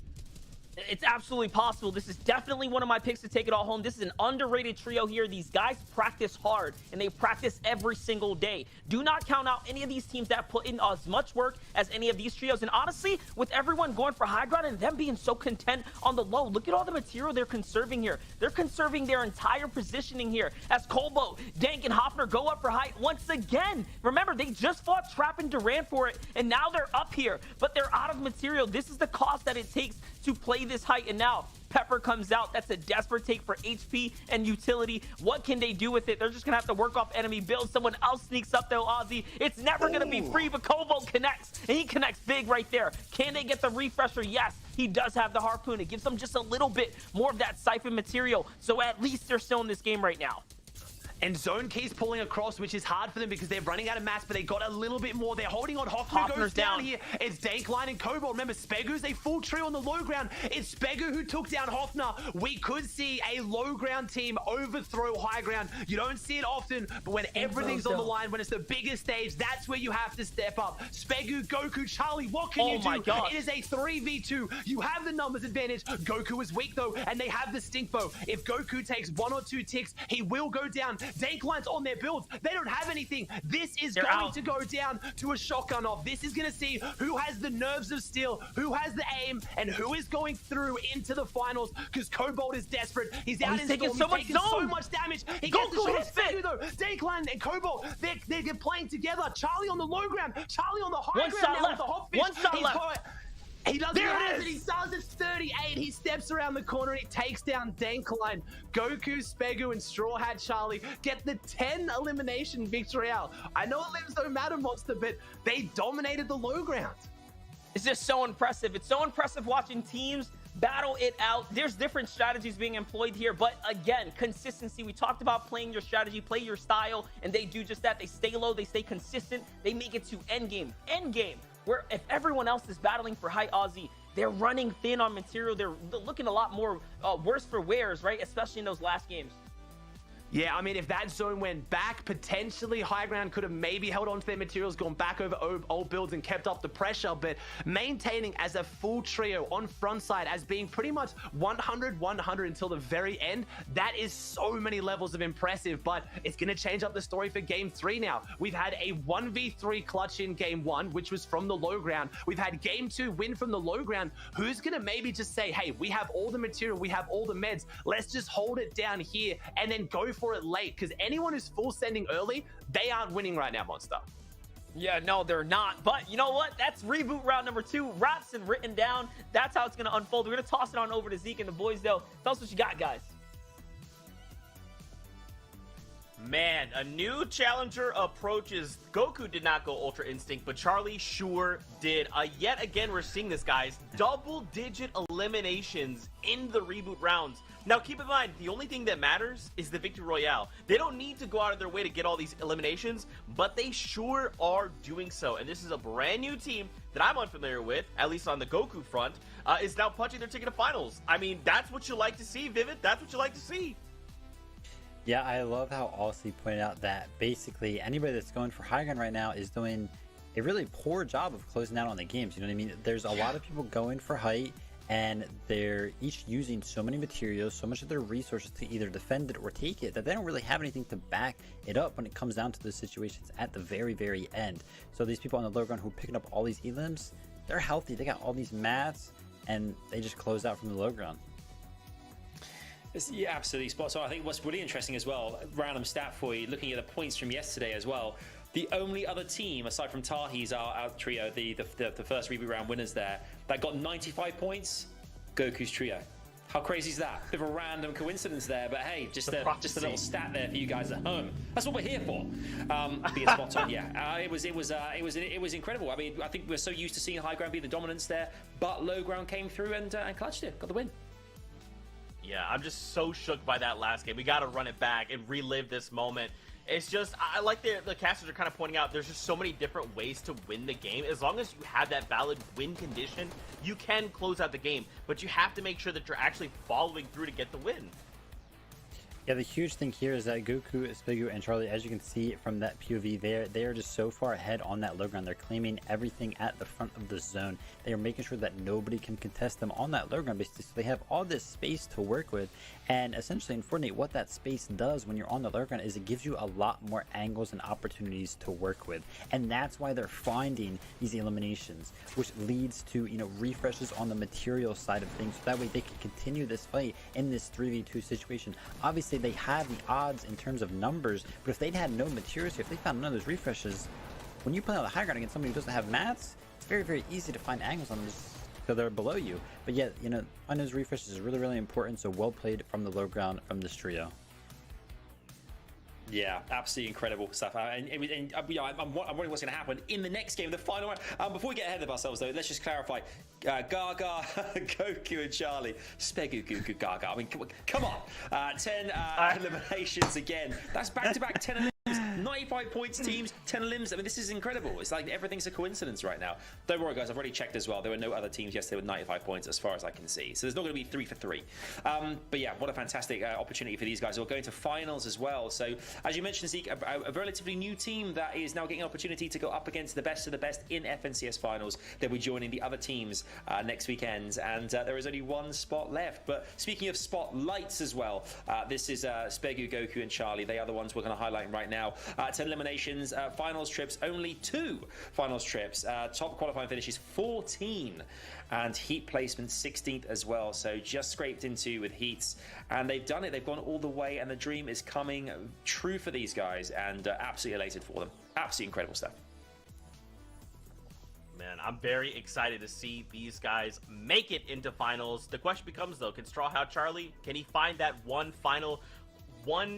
It's absolutely possible. This is definitely one of my picks to take it all home. This is an underrated trio here. These guys practice hard, and they practice every single day. Do not count out any of these teams that put in as much work as any of these trios. And honestly, with everyone going for high ground and them being so content on the low, look at all the material they're conserving here. They're conserving their entire positioning here as Colbo, Dank, and Hoffner go up for height once again. Remember, they just fought Trap and Durant for it, and now they're up here, but they're out of material. This is the cost that it takes to play this height, and now Pepper comes out. That's a desperate take for HP and utility. What can they do with it? They're just gonna have to work off enemy builds. Someone else sneaks up though, Ozzy. It's never gonna be free, but Kobo connects, and he connects big right there. Can they get the refresher? Yes, he does have the harpoon. It gives them just a little bit more of that siphon material, so at least they're still in this game right now. And Zone keeps pulling across, which is hard for them because they're running out of mass, but they got a little bit more. They're holding on. Hoffner goes down here. It's Dankline and Cobalt. Remember, Spegu's a full trio on the low ground. It's Spegu who took down Hoffner. We could see a low ground team overthrow high ground. You don't see it often, but when everything's on the line, when it's the biggest stage, that's where you have to step up. Spegu, Goku, Charlie, what can you do? My God. It is a 3v2. You have the numbers advantage. Goku is weak though, and they have the stink bow. If Goku takes 1 or 2 ticks, he will go down. Dankline's on their builds. They don't have anything. This is going to go down to a shotgun off. This is going to see who has the nerves of steel, who has the aim, and who is going through into the finals, because Cobalt is desperate. He's out in Storm. He's taking so much damage. He gets the shot. Spegu though. Dankline and Cobalt, they're playing together. Charlie on the low ground. Charlie on the high ground now with the hot fish. One shot left. He doesn't have it. He does. It's 38. He steps around the corner and he takes down Dankline. Goku, Spegu, and Straw Hat Charlie get the 10 elimination victory out. I know elims don't matter, Monster, but they dominated the low ground. It's just so impressive. It's so impressive watching teams battle it out. There's different strategies being employed here, but again, consistency. We talked about playing your strategy, play your style, and they do just that. They stay low, they stay consistent, they make it to endgame, where if everyone else is battling for high Aussie, they're running thin on material. They're looking a lot more worse for wears, right? Especially in those last games. Yeah, I mean, if that zone went back, potentially High Ground could have maybe held on to their materials, gone back over old builds and kept up the pressure, but maintaining as a full trio on front side as being pretty much 100-100 until the very end, that is so many levels of impressive, but it's going to change up the story for Game 3 now. We've had a 1v3 clutch in Game 1, which was from the low ground. We've had Game 2 win from the low ground. Who's going to maybe just say, hey, we have all the material, we have all the meds, let's just hold it down here and then go for it late, because anyone who's full sending early, they aren't winning right now, Monster. Yeah, no, they're not. But you know what? That's reboot round number 2. Wraps and written down. That's how it's going to unfold. We're going to toss it on over to Zeke and the boys, though. Tell us what you got, guys. Man, a new challenger approaches. Goku did not go Ultra Instinct, but Charlie sure did. Yet again, we're seeing this, guys. Double-digit eliminations in the reboot rounds. Now, keep in mind, the only thing that matters is the Victory Royale. They don't need to go out of their way to get all these eliminations, but they sure are doing so. And this is a brand new team that I'm unfamiliar with, at least on the Goku front, is now punching their ticket to finals. I mean, that's what you like to see, Vivid. That's what you like to see. Yeah, I love how Aussie pointed out that basically anybody that's going for high ground right now is doing a really poor job of closing out on the games. You know what I mean? There's a lot of people going for height, and they're each using so many materials, so much of their resources to either defend it or take it, that they don't really have anything to back it up when it comes down to the situations at the very, very end. So these people on the low ground who are picking up all these elims, they're healthy, they got all these mats, and they just close out from the low ground. Yeah, absolutely spot on. I think what's really interesting as well, random stat for you, looking at the points from yesterday as well, the only other team, aside from Tahi's, our trio, the first reboot round winners there, that got 95 points, Goku's trio. How crazy is that? Bit of a random coincidence there, but hey, just a little stat there for you guys at home. That's what we're here for. Being spot on, yeah. It was incredible. I mean, I think we're so used to seeing high ground be the dominance there, but low ground came through and clutched it, got the win. Yeah, I'm just so shook by that last game. We got to run it back and relive this moment. It's just, I like the casters are kind of pointing out, there's just so many different ways to win the game. As long as you have that valid win condition, you can close out the game. But you have to make sure that you're actually following through to get the win. Yeah, the huge thing here is that Goku, Spigu, and Charlie, as you can see from that POV there, they are just so far ahead on that low ground. They're claiming everything at the front of the zone. They are making sure that nobody can contest them on that low ground, basically. So they have all this space to work with. And essentially in Fortnite, what that space does when you're on the low ground is it gives you a lot more angles and opportunities to work with. And that's why they're finding these eliminations, which leads to, you know, refreshes on the material side of things. So that way they can continue this fight in this 3v2 situation. Obviously, they have the odds in terms of numbers, but if they'd had no materials here, if they found none of those refreshes, when you play on the high ground against somebody who doesn't have mats, it's very, very easy to find angles on this because they're below you. But yet, you know, finding those refreshes is really, really important. So well played from the low ground from this trio. Yeah, absolutely incredible stuff. I'm wondering what's going to happen in the next game, the final round. Before we get ahead of ourselves, though, let's just clarify. Gaga, Goku, and Charlie. Spegu, Goku, Gaga. I mean, come on. 10 eliminations again. That's back-to-back 10 eliminations. 95 points teams, 10 limbs. I mean, this is incredible. It's like everything's a coincidence right now. Don't worry, guys. I've already checked as well. There were no other teams yesterday with 95 points as far as I can see. So there's not going to be 3 for 3. But yeah, what a fantastic opportunity for these guys. We're going to finals as well. So as you mentioned, Zeke, a relatively new team that is now getting an opportunity to go up against the best of the best in FNCS finals. They'll be joining the other teams next weekend. And there is only one spot left. But speaking of spotlights as well, this is Spegu, Goku, and Charlie. They are the ones we're going to highlight right now. 10 eliminations, finals trips, only 2 finals trips. Top qualifying finishes 14, and heat placement 16th as well. So just scraped into with heats, and they've done it. They've gone all the way, and the dream is coming true for these guys, and absolutely elated for them. Absolutely incredible stuff. Man, I'm very excited to see these guys make it into finals. The question becomes, though, can Straw Hat Charlie, can he find that one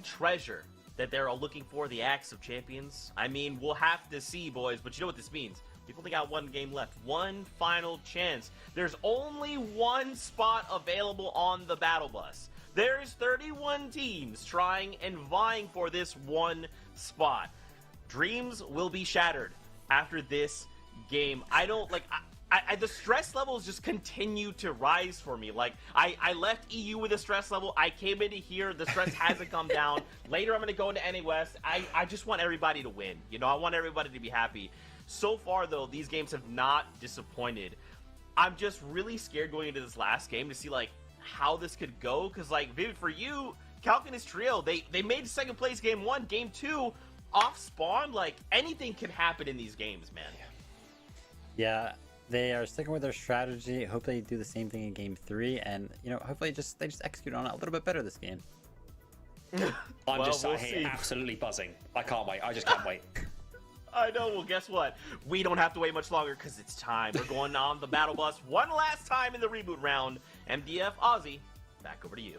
treasure that they're all looking for, the Axe of Champions? I mean, we'll have to see, boys, but you know what this means. People only got one game left. One final chance. There's only one spot available on the battle bus. There's 31 teams trying and vying for this one spot. Dreams will be shattered after this game. I don't, like, the stress levels just continue to rise for me. Like, I left EU with a stress level. I came into here. The stress hasn't come down. Later, I'm going to go into NA West. I just want everybody to win. You know, I want everybody to be happy. So far, though, these games have not disappointed. I'm just really scared going into this last game to see, like, how this could go. Because, like, Vivid, for you, Calc and his trio, they made second place game 1. Game 2, off spawn. Like, anything can happen in these games, man. Yeah, they are sticking with their strategy. Hopefully, they do the same thing in game 3. And, you know, hopefully they just execute on it a little bit better this game. I'm just sat here absolutely buzzing. I can't wait. I just can't wait. I know. Well, guess what? We don't have to wait much longer because it's time. We're going on the battle bus one last time in the reboot round. MDF Aussie, back over to you.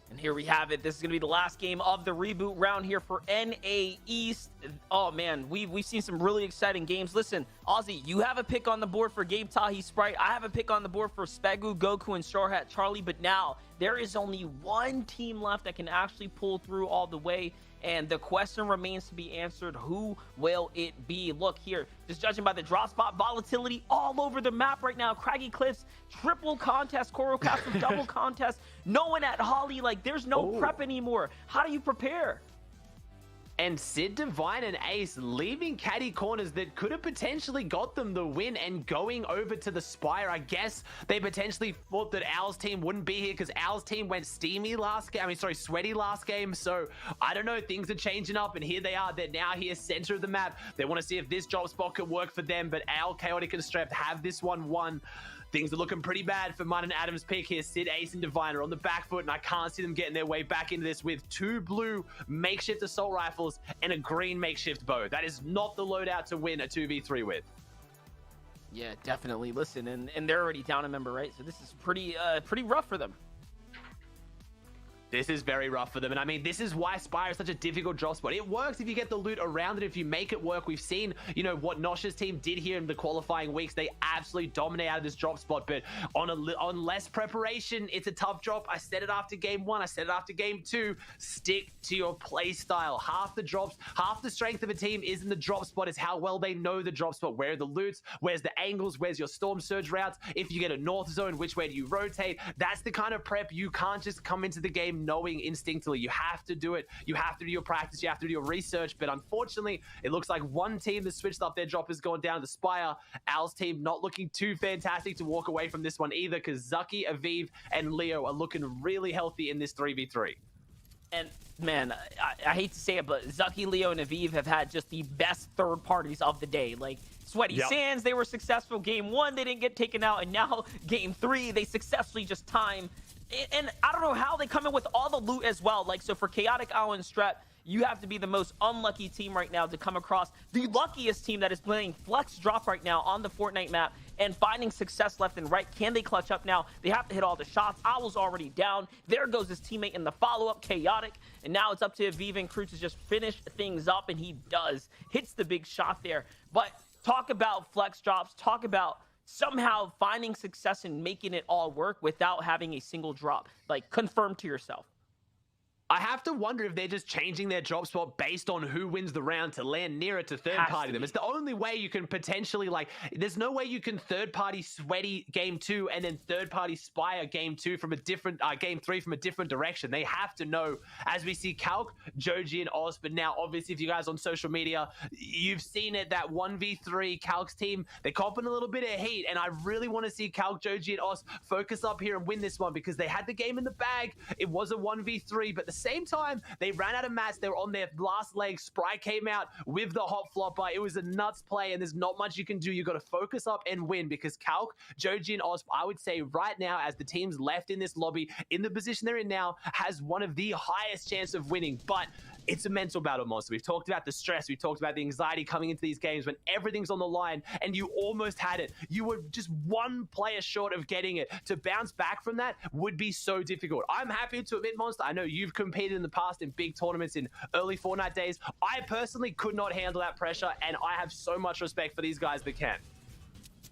And here we have it. This is going to be the last game of the reboot round here for NA East. Oh, man, we've seen some really exciting games. Listen, Aussie, you have a pick on the board for Gabe Tahi Sprite. I have a pick on the board for Spegu, Goku, and Straw Hat Charlie. But now there is only one team left that can actually pull through all the way. And the question remains to be answered. Who will it be? Look here, just judging by the drop spot volatility all over the map right now. Craggy Cliffs, triple contest. Coral Castle, double contest. No one at Holly. Like, there's no prep anymore. How do you prepare? And Sid, Divine, and Ace leaving caddy corners that could have potentially got them the win and going over to the Spire. I guess they potentially thought that Owl's team wouldn't be here because Owl's team went steamy last game. I mean, sorry, sweaty last game. So I don't know, things are changing up, and here they are. They're now here, center of the map. They want to see if this drop spot could work for them, but Owl, Chaotic, and Strep have this one won. Things are looking pretty bad for Mud and Adam's pick here. Sid, Ace, and Divine are on the back foot, and I can't see them getting their way back into this with 2 blue makeshift assault rifles and a green makeshift bow. That is not the loadout to win a 2v3 with. Yeah, definitely. Listen, and they're already down a member, right? So this is pretty rough for them. This is very rough for them. And I mean, this is why Spire is such a difficult drop spot. It works if you get the loot around it, if you make it work. We've seen, you know, what Nosh's team did here in the qualifying weeks. They absolutely dominate out of this drop spot, but on less preparation, it's a tough drop. I said it after game 1. I said it after game 2. Stick to your play style. Half the drops, half the strength of a team is in the drop spot. Is how well they know the drop spot. Where are the loots? Where's the angles? Where's your storm surge routes? If you get a north zone, which way do you rotate? That's the kind of prep. You can't just come into the game knowing instinctively. You have to do it. You have to do your practice. You have to do your research. But unfortunately, it looks like one team that switched up their drop has gone down to the Spire. Al's team not looking too fantastic to walk away from this one either, because Zucky, Aviv, and Leo are looking really healthy in this 3v3. And man, I hate to say it, but Zucky, Leo, and Aviv have had just the best third parties of the day. Like Sweaty Sands, they were successful. Game 1, they didn't get taken out, and now game 3, they successfully just time. And I don't know how they come in with all the loot as well. Like, so for Chaotic, Owl, and Strep, you have to be the most unlucky team right now to come across the luckiest team that is playing Flex Drop right now on the Fortnite map and finding success left and right. Can they clutch up now? They have to hit all the shots. Owl's already down. There goes his teammate in the follow-up, Chaotic. And now it's up to Aviv and Crew to just finish things up, and he does. Hits the big shot there. But talk about Flex Drops. Talk about somehow finding success and making it all work without having a single drop. Like, confirm to yourself. I have to wonder if they're just changing their drop spot based on who wins the round to land nearer to third party them. It's the only way you can potentially, like, there's no way you can third party Sweaty game 2 and then third party Spire game 2 from a different game 3 from a different direction. They have to know, as we see Calc, Joji, and Oz. But now, obviously, if you guys on social media, you've seen it, that 1v3 Calc's team, they're copping a little bit of heat, and I really want to see Calc, Joji, and Oz focus up here and win this one, because they had the game in the bag. It was a 1v3, but the same time, they ran out of mats. They were on their last leg. Sprite came out with the hot flopper. It was a nuts play, and there's not much you can do. You got to focus up and win, because Calc, Joji, and Osp, I would say right now, as the teams left in this lobby, in the position they're in now, has one of the highest chance of winning. But it's a mental battle, Monster. We've talked about the stress. We've talked about the anxiety coming into these games when everything's on the line and you almost had it. You were just one player short of getting it. To bounce back from that would be so difficult. I'm happy to admit, Monster, I know you've competed in the past in big tournaments in early Fortnite days. I personally could not handle that pressure, and I have so much respect for these guys that can.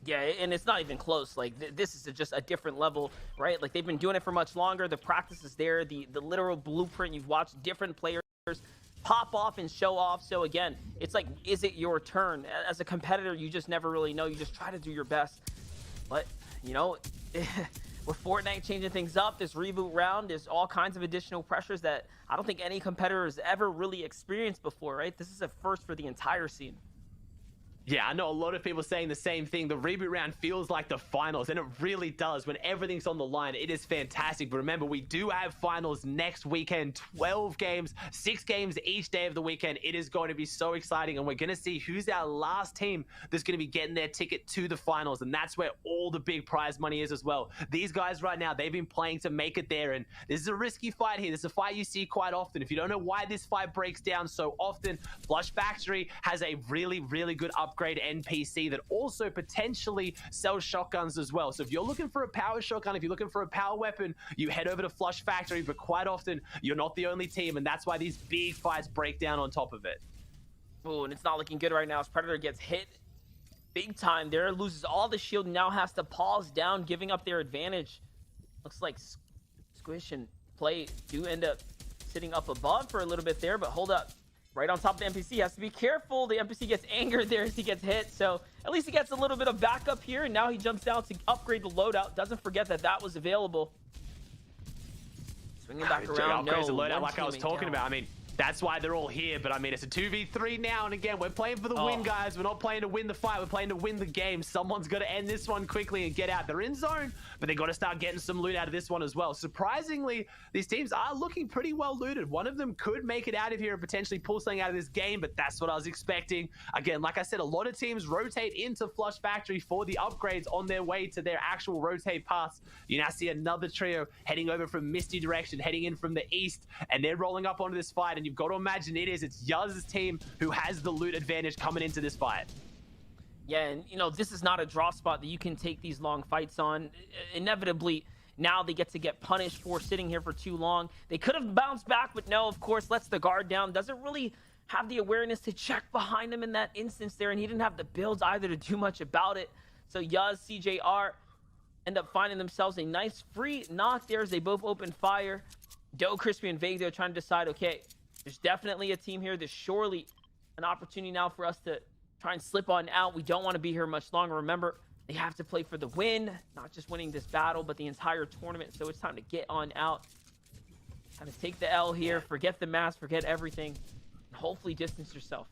Yeah, and it's not even close. Like, this is just a different level, right? Like, they've been doing it for much longer. The practice is there. The literal blueprint. You've watched different players pop off and show off. So, again, it's like, is it your turn? As a competitor, you just never really know. You just try to do your best. But, you know, with Fortnite changing things up, this reboot round, there's all kinds of additional pressures that I don't think any competitor has ever really experienced before, right? This is a first for the entire scene. Yeah, I know a lot of people saying the same thing. The reboot round feels like the finals, and it really does. When everything's on the line, it is fantastic. But remember, we do have finals next weekend, 12 games, 6 games each day of the weekend. It is going to be so exciting, and we're going to see who's our last team that's going to be getting their ticket to the finals, and that's where all the big prize money is as well. These guys right now, they've been playing to make it there, and this is a risky fight here. This is a fight you see quite often. If you don't know why this fight breaks down so often, Flush Factory has a really, really good upgrade NPC that also potentially sells shotguns as well. So if you're looking for a power shotgun, if you're looking for a power weapon, you head over to Flush Factory, but quite often you're not the only team, and that's why these big fights break down on top of it. Oh, and it's not looking good right now as Predator gets hit big time there, loses all the shield, now has to pause down, giving up their advantage. Looks like Squish and Play do end up sitting up above for a little bit there, but hold up. Right on top of the NPC, has to be careful. The NPC gets angered there as he gets hit, so at least he gets a little bit of backup here, and now he jumps down to upgrade the loadout. Doesn't forget that that was available. Swinging back around, upgrades the no, loadout like I was talking about. I mean, that's why they're all here, but I mean, it's a 2v3 now, and again, we're playing for the win, guys. We're not playing to win the fight, we're playing to win the game. Someone's got to end this one quickly and get out. They're in zone, but they got to start getting some loot out of this one as well. Surprisingly, these teams are looking pretty well looted. One of them could make it out of here and potentially pull something out of this game, but that's what I was expecting. Again, like I said, a lot of teams rotate into Flush Factory for the upgrades on their way to their actual rotate paths. You now see another trio heading over from Misty direction, heading in from the east, and they're rolling up onto this fight, and you've got to imagine it's Yuz's team who has the loot advantage coming into this fight. Yeah, and you know, this is not a draw spot that you can take these long fights on. Inevitably, now they get punished for sitting here for too long. They could have bounced back, but no, of course, lets the guard down. Doesn't really have the awareness to check behind him in that instance there, and he didn't have the builds either to do much about it. So Yuz, CJR end up finding themselves a nice free knock there as they both open fire. Doe, Crispy, and Vague, they're trying to decide, okay, there's definitely a team here. There's surely an opportunity now for us to try and slip on out. We don't want to be here much longer. Remember, they have to play for the win, not just winning this battle, but the entire tournament. So it's time to get on out. Kind of take the L here, forget the mask, forget everything, and hopefully distance yourself.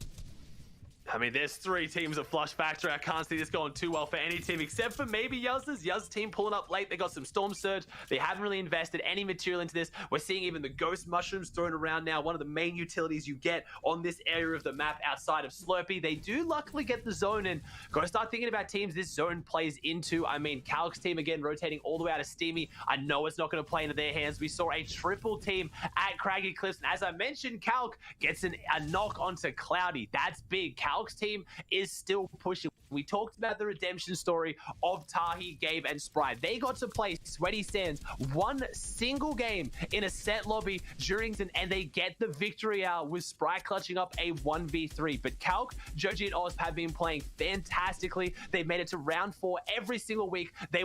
I mean, there's 3 teams at Flush Factory. I can't see this going too well for any team except for maybe Yuz's. Yuz's team pulling up late. They got some Storm Surge. They haven't really invested any material into this. We're seeing even the Ghost Mushrooms thrown around now. One of the main utilities you get on this area of the map outside of Slurpee. They do luckily get the zone in. Got to start thinking about teams this zone plays into. I mean, Calc's team again rotating all the way out of Steamy. I know it's not going to play into their hands. We saw a triple team at Craggy Cliffs. And as I mentioned, Calc gets a knock onto Cloudy. That's big. Calc's team is still pushing. We talked about the redemption story of Tahi, Gabe, and Sprite. They got to play Sweaty Sands one single game in a set lobby during, and they get the victory out with Sprite clutching up a 1v3. But Calc, Joji, and Oz have been playing fantastically. They made it to round 4 every single week. They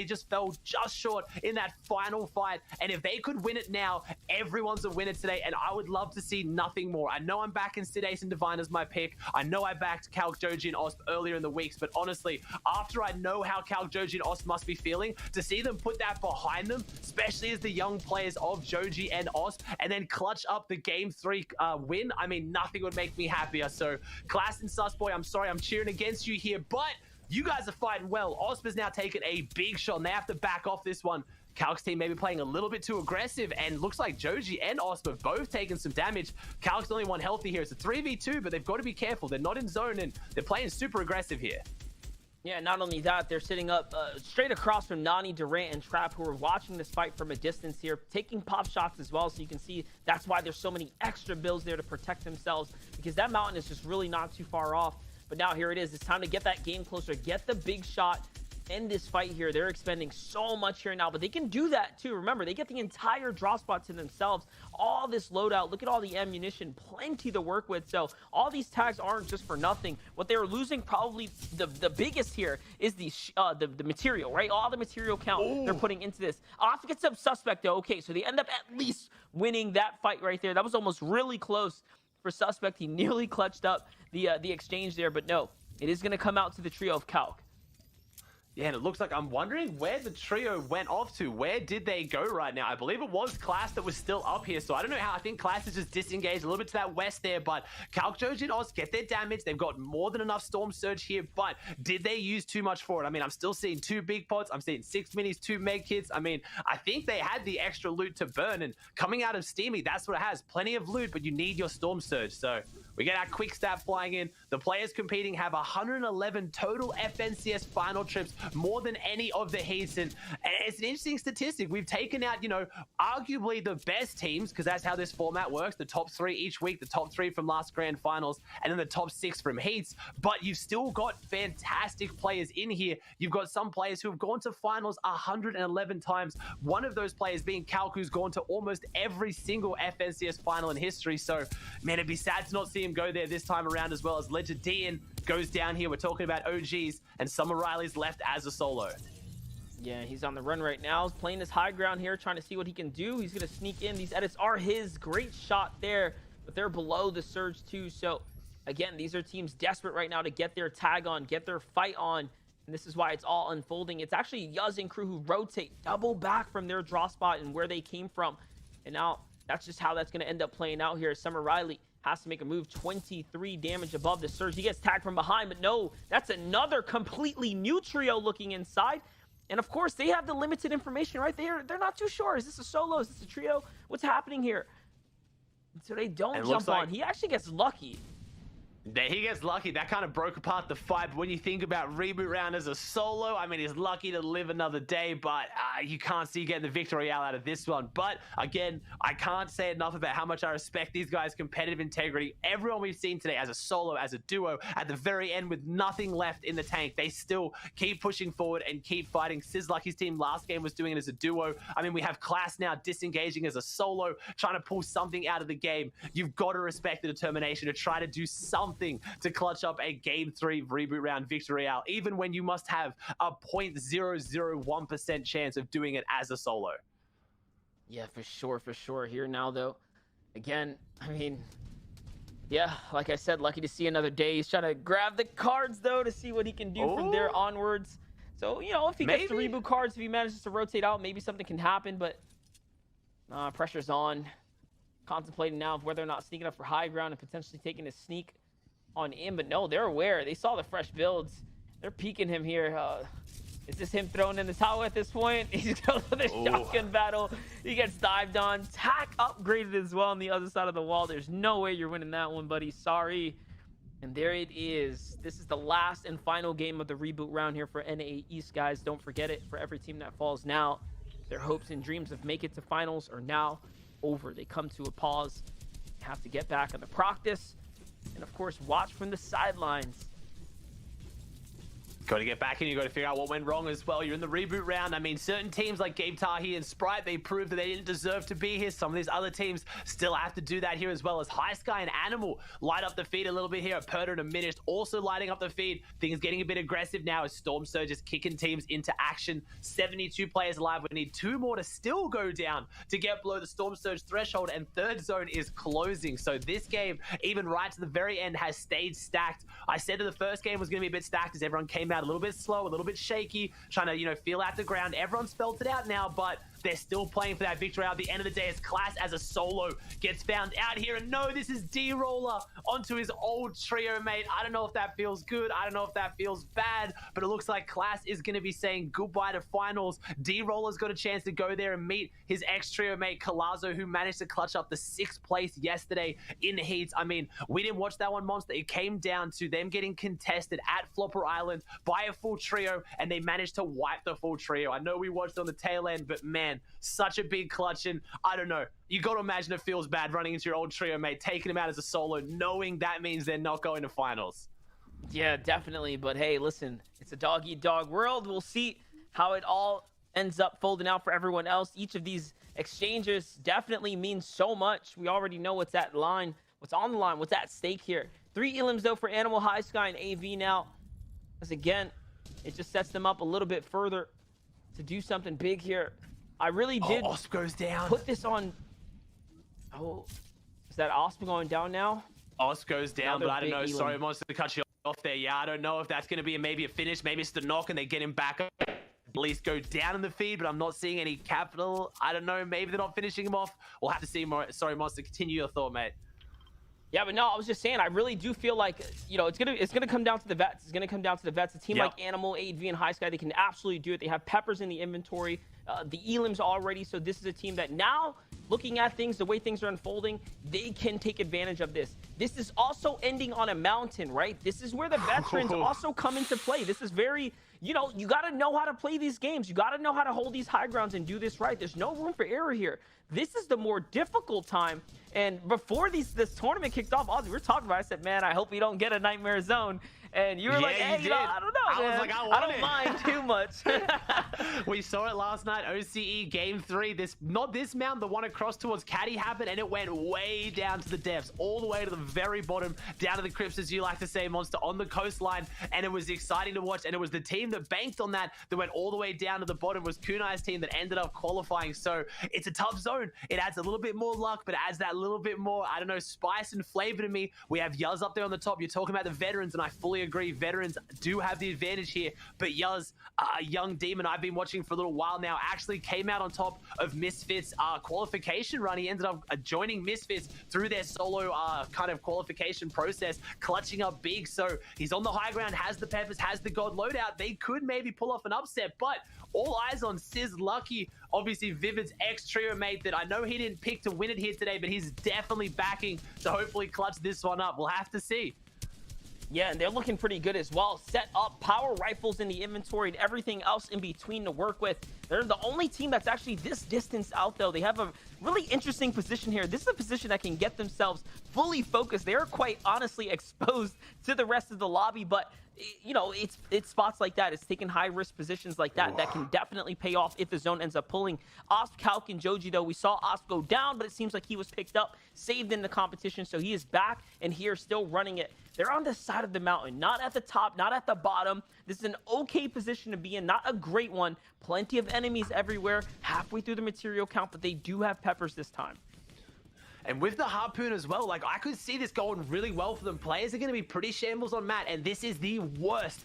just fell just short in that final fight. And if they could win it now, everyone's a winner today. And I would love to see nothing more. I know I'm back in Sid Ace and Divine as my pick. I know I backed Calc, Joji, and Osp earlier in the weeks, but honestly, after I know how Calc, Joji, and Osp must be feeling, to see them put that behind them, especially as the young players of Joji and Osp, and then clutch up the game 3 win, I mean, nothing would make me happier. So, Class and Susboy, I'm sorry, I'm cheering against you here, but you guys are fighting well. Osp has now taken a big shot, and they have to back off this one. Calc's team maybe playing a little bit too aggressive, and looks like Joji and Osp have both taken some damage. Calc's the only one healthy here. It's a 3v2, but they've got to be careful. They're not in zone, and they're playing super aggressive here. Yeah, not only that, they're sitting up straight across from Nani, Durant, and Trap, who are watching this fight from a distance here, taking pop shots as well. So you can see that's why there's so many extra builds there to protect themselves, because that mountain is just really not too far off. But now here it is. It's time to get that game closer, get the big shot, end this fight here. They're expending so much here now, but they can do that too. Remember, they get the entire draw spot to themselves. All this loadout, look at all the ammunition, plenty to work with. So all these tags aren't just for nothing. What they were losing, probably the biggest here, is the material, right? All the material count they're putting into this. Off gets up Suspect though. Okay, so they end up at least winning that fight right there. That was almost really close for Suspect. He nearly clutched up the exchange there, but no, it is going to come out to the trio of Calc. Yeah, and it looks like I'm wondering where the trio went off to. Where did they go right now? I believe it was Class that was still up here, so I don't know how. I think Class is just disengaged a little bit to that west there, but Calc, Joji, and Oz get their damage. They've got more than enough Storm Surge here, but did they use too much for it? I mean, I'm still seeing 2 big pots. I'm seeing 6 minis, 2 med kits. I mean, I think they had the extra loot to burn, and coming out of Steamy, that's what it has. Plenty of loot, but you need your Storm Surge, so we get our quick stat flying in. The players competing have 111 total FNCS final trips, more than any of the heats. And it's an interesting statistic. We've taken out, you know, arguably the best teams, because that's how this format works. The top 3 each week, the top 3 from last grand finals, and then the top 6 from heats. But you've still got fantastic players in here. You've got some players who have gone to finals 111 times. One of those players being Calc, who's gone to almost every single FNCS final in history. So, man, it'd be sad to not see him go there this time around, as well as Legend Dean goes down here. We're talking about OGs, and Summer Riley's left as a solo. Yeah, he's on the run right now. He's playing his high ground here, trying to see what he can do. He's going to sneak in. These edits are his. Great shot there, but they're below the surge too. So, again, these are teams desperate right now to get their tag on, get their fight on, and this is why it's all unfolding. It's actually Yuz and crew who rotate, double back from their draw spot and where they came from. And now that's just how that's going to end up playing out here. Summer Riley has to make a move. 23 damage above the surge. He gets tagged from behind, but no, that's another completely new trio looking inside. And of course, they have the limited information right there. They're not too sure. Is this a solo? Is this a trio? What's happening here? So they don't jump on. He actually gets lucky. He gets lucky. That kind of broke apart the fight. But when you think about Reboot Round as a solo, I mean, he's lucky to live another day, but you can't see getting the victory out of this one. But again, I can't say enough about how much I respect these guys' competitive integrity. Everyone we've seen today as a solo, as a duo, at the very end with nothing left in the tank, they still keep pushing forward and keep fighting. Sizlucky's team last game was doing it as a duo. I mean, we have Class now disengaging as a solo, trying to pull something out of the game. You've got to respect the determination to try to do something to clutch up a Game 3 Reboot Round victory out, even when you must have a 0.001% chance of doing it as a solo. Yeah, for sure. Here now, though, again, I mean, yeah, like I said, lucky to see another day. He's trying to grab the cards, though, to see what he can do from there onwards. So, you know, if he gets the reboot cards, if he manages to rotate out, maybe something can happen, but pressure's on. Contemplating now of whether or not sneaking up for high ground and potentially taking a sneak on in, but no, they're aware. They saw the fresh builds. They're peeking him here. Is this him throwing in the towel at this point? He's going to the shotgun battle. He gets dived on. Tack upgraded as well on the other side of the wall. There's no way you're winning that one, buddy. Sorry. And there it is. This is the last and final game of the Reboot Round here for NAE East, guys. Don't forget it. For every team that falls now, their hopes and dreams of make it to finals are now over. They come to a pause. They have to get back on the practice. And of course, watch from the sidelines. Got to get back in. You got to figure out what went wrong as well. You're in the Reboot Round. I mean, certain teams like Gabe Tahi and Sprite, they proved that they didn't deserve to be here. Some of these other teams still have to do that here, as well as High Sky and Animal light up the feed a little bit here. Perto and Diminished also lighting up the feed. Things getting a bit aggressive now as Storm Surge is kicking teams into action. 72 players alive. We need 2 more to still go down to get below the Storm Surge threshold, and third zone is closing. So this game, even right to the very end, has stayed stacked. I said that the first game was going to be a bit stacked as everyone came out a little bit slow, a little bit shaky, trying to, you know, feel out the ground. Everyone's felt it out now, but They're still playing for that victory. At the end of the day, as Class as a solo gets found out here. And no, this is D-Roller onto his old trio mate. I don't know if that feels good. I don't know if that feels bad, but it looks like Class is going to be saying goodbye to finals. D-Roller's got a chance to go there and meet his ex-trio mate, Colazo, who managed to clutch up the 6th place yesterday in heats. I mean, we didn't watch that one, Monster. It came down to them getting contested at Flopper Island by a full trio, and they managed to wipe the full trio. I know we watched on the tail end, but man, such a big clutch, and I don't know. You got to imagine it feels bad running into your old trio mate, taking him out as a solo, knowing that means they're not going to finals. Yeah, definitely. But hey, listen, it's a dog-eat-dog world. We'll see how it all ends up folding out for everyone else. Each of these exchanges definitely means so much. We already know what's at line, what's on the line, what's at stake here. 3 elims though for Animal, High Sky, and AV now. As again, it just sets them up a little bit further to do something big here. I really did Osp goes down. put this on. Oh, is that Osp going down now? Osp goes down, Another but I don't know. big Sorry, elim. wants to cut you off there. Yeah, I don't know if that's going to be maybe a finish. Maybe it's the knock and they get him back up. At least go down in the feed, but I'm not seeing any capital. I don't know. Maybe they're not finishing him off. We'll have to see more. Sorry, Monster. Continue your thought, mate. Yeah, but no, I was just saying, I really do feel like, you know, it's gonna come down to the vets. It's gonna come down to the vets. A team like Animal, AV, and High Sky, they can absolutely do it. They have peppers in the inventory, the elims already. So this is a team that now, looking at things, the way things are unfolding, they can take advantage of this. This is also ending on a mountain, right? This is where the veterans also come into play. This is very, you know, you got to know how to play these games. You got to know how to hold these high grounds and do this right. There's no room for error here. This is the more difficult time. And before this tournament kicked off, we were talking about it. I said, man, I hope we don't get a nightmare zone. And you were like, hey, you know, I don't know, man. I was like, I don't mind too much. We saw it last night, OCE Game 3. Not this mountain, the one across towards Caddy happened, and it went way down to the depths, all the way to the very bottom, down to the crypts, as you like to say, Monster, on the coastline. And it was exciting to watch, and it was the team that banked on that went all the way down to the bottom, was Kunai's team that ended up qualifying. So it's a tough zone. It adds a little bit more luck, but it adds that little bit more, I don't know, spice and flavor to me. We have Yuz up there on the top. You're talking about the veterans, and I fully agree. Veterans do have the advantage here, but Yuz, a young demon I've been watching for a little while now, actually came out on top of Misfits' qualification run. He ended up joining Misfits through their solo kind of qualification process, clutching up big. So he's on the high ground, has the peppers, has the god loadout. They could maybe pull off an upset, but all eyes on Sizz Lucky, obviously Vivid's ex-trio mate that I know he didn't pick to win it here today, but he's definitely backing to hopefully clutch this one up. We'll have to see. Yeah, and they're looking pretty good as well. Set up power rifles in the inventory and everything else in between to work with. They're the only team that's actually this distance out, though. They have a really interesting position here. This is a position that can get themselves fully focused. They are quite honestly exposed to the rest of the lobby, but you know, it's spots like that. It's taking high-risk positions like that that can definitely pay off if the zone ends up pulling. Osp, Calc, and Joji, though, we saw Osp go down, but it seems like he was picked up, saved in the competition, so he is back and here still running it. They're on the side of the mountain, not at the top, not at the bottom. This is an okay position to be in, not a great one. Plenty of enemies everywhere, halfway through the material count, but they do have peppers this time. And with the Harpoon as well, like, I could see this going really well for them. Players are going to be pretty shambles on Matt, and this is the worst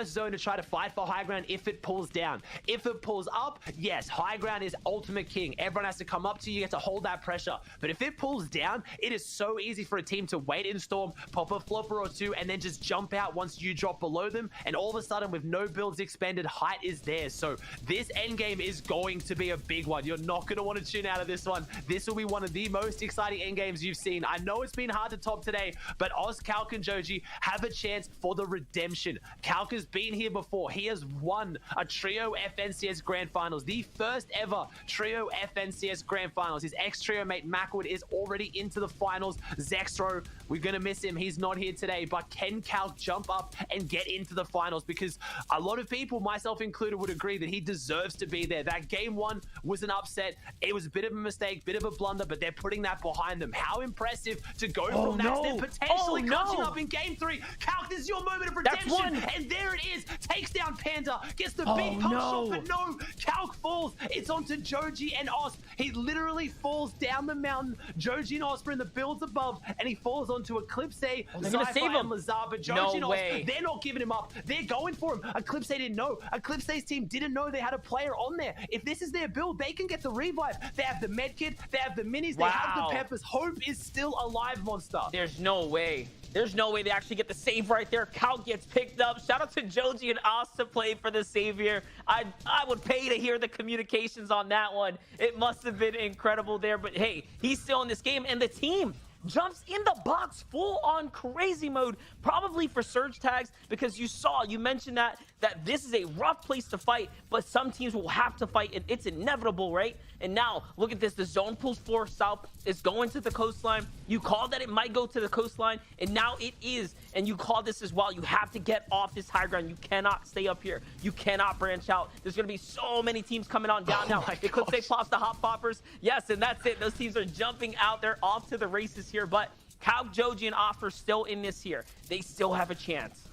zone to try to fight for high ground if it pulls down. If it pulls up, yes, high ground is ultimate king. Everyone has to come up to you, you get to hold that pressure. But if it pulls down, it is so easy for a team to wait in Storm, pop a flopper or two, and then just jump out once you drop below them. And all of a sudden, with no builds expended, height is there. So this endgame is going to be a big one. You're not going to want to tune out of this one. This will be one of the most exciting endgames you've seen. I know it's been hard to top today, but Oz, Calc, and Joji have a chance for the redemption. Calc has been here before. He has won a trio FNCS Grand Finals, the first ever trio FNCS Grand Finals. His ex-trio mate Macwood is already into the finals. Zextro, we're going to miss him. He's not here today, but can Calc jump up and get into the finals? Because a lot of people, myself included, would agree that he deserves to be there. That game one was an upset. It was a bit of a mistake, bit of a blunder, but they're putting that behind them. How impressive to go from that to then potentially clutching up in game 3. Calc, this is your moment of redemption, and there it is. Takes down Panda, gets the big pump shot, but no, Calc falls. It's onto Joji and Osp. He literally falls down the mountain. Joji and Osp are in the builds above, and he falls onto onto Eclipse, they're gonna Zypher, save him. and Lazar, but No Jojinos, way. they're not giving him up. They're going for him. Eclipse didn't know. Eclipse's team didn't know they had a player on there. If this is their build, they can get the revive. They have the medkit, they have the minis, they have Wow. the peppers. Hope is still alive, Monster. There's no way. There's no way they actually get the save right there. Cal gets picked up. Shout out to Joji and Oz to play for the savior. I would pay to hear the communications on that one. It must have been incredible there. But hey, he's still in this game, and the team jumps in the box full on crazy mode, probably for surge tags, because you mentioned that this is a rough place to fight, but some teams will have to fight, and it's inevitable, right? And now look at this, the zone pulls for south, it's going to the coastline. You called that it might go to the coastline, and now it is, and you called this as well. You have to get off this high ground. You cannot stay up here. You cannot branch out. There's going to be so many teams coming on down now. Eclipse pops the hop poppers. Yes, and that's it. Those teams are jumping out. They're off to the races here, but Calc, Joji, and Off are still in this here. They still have a chance.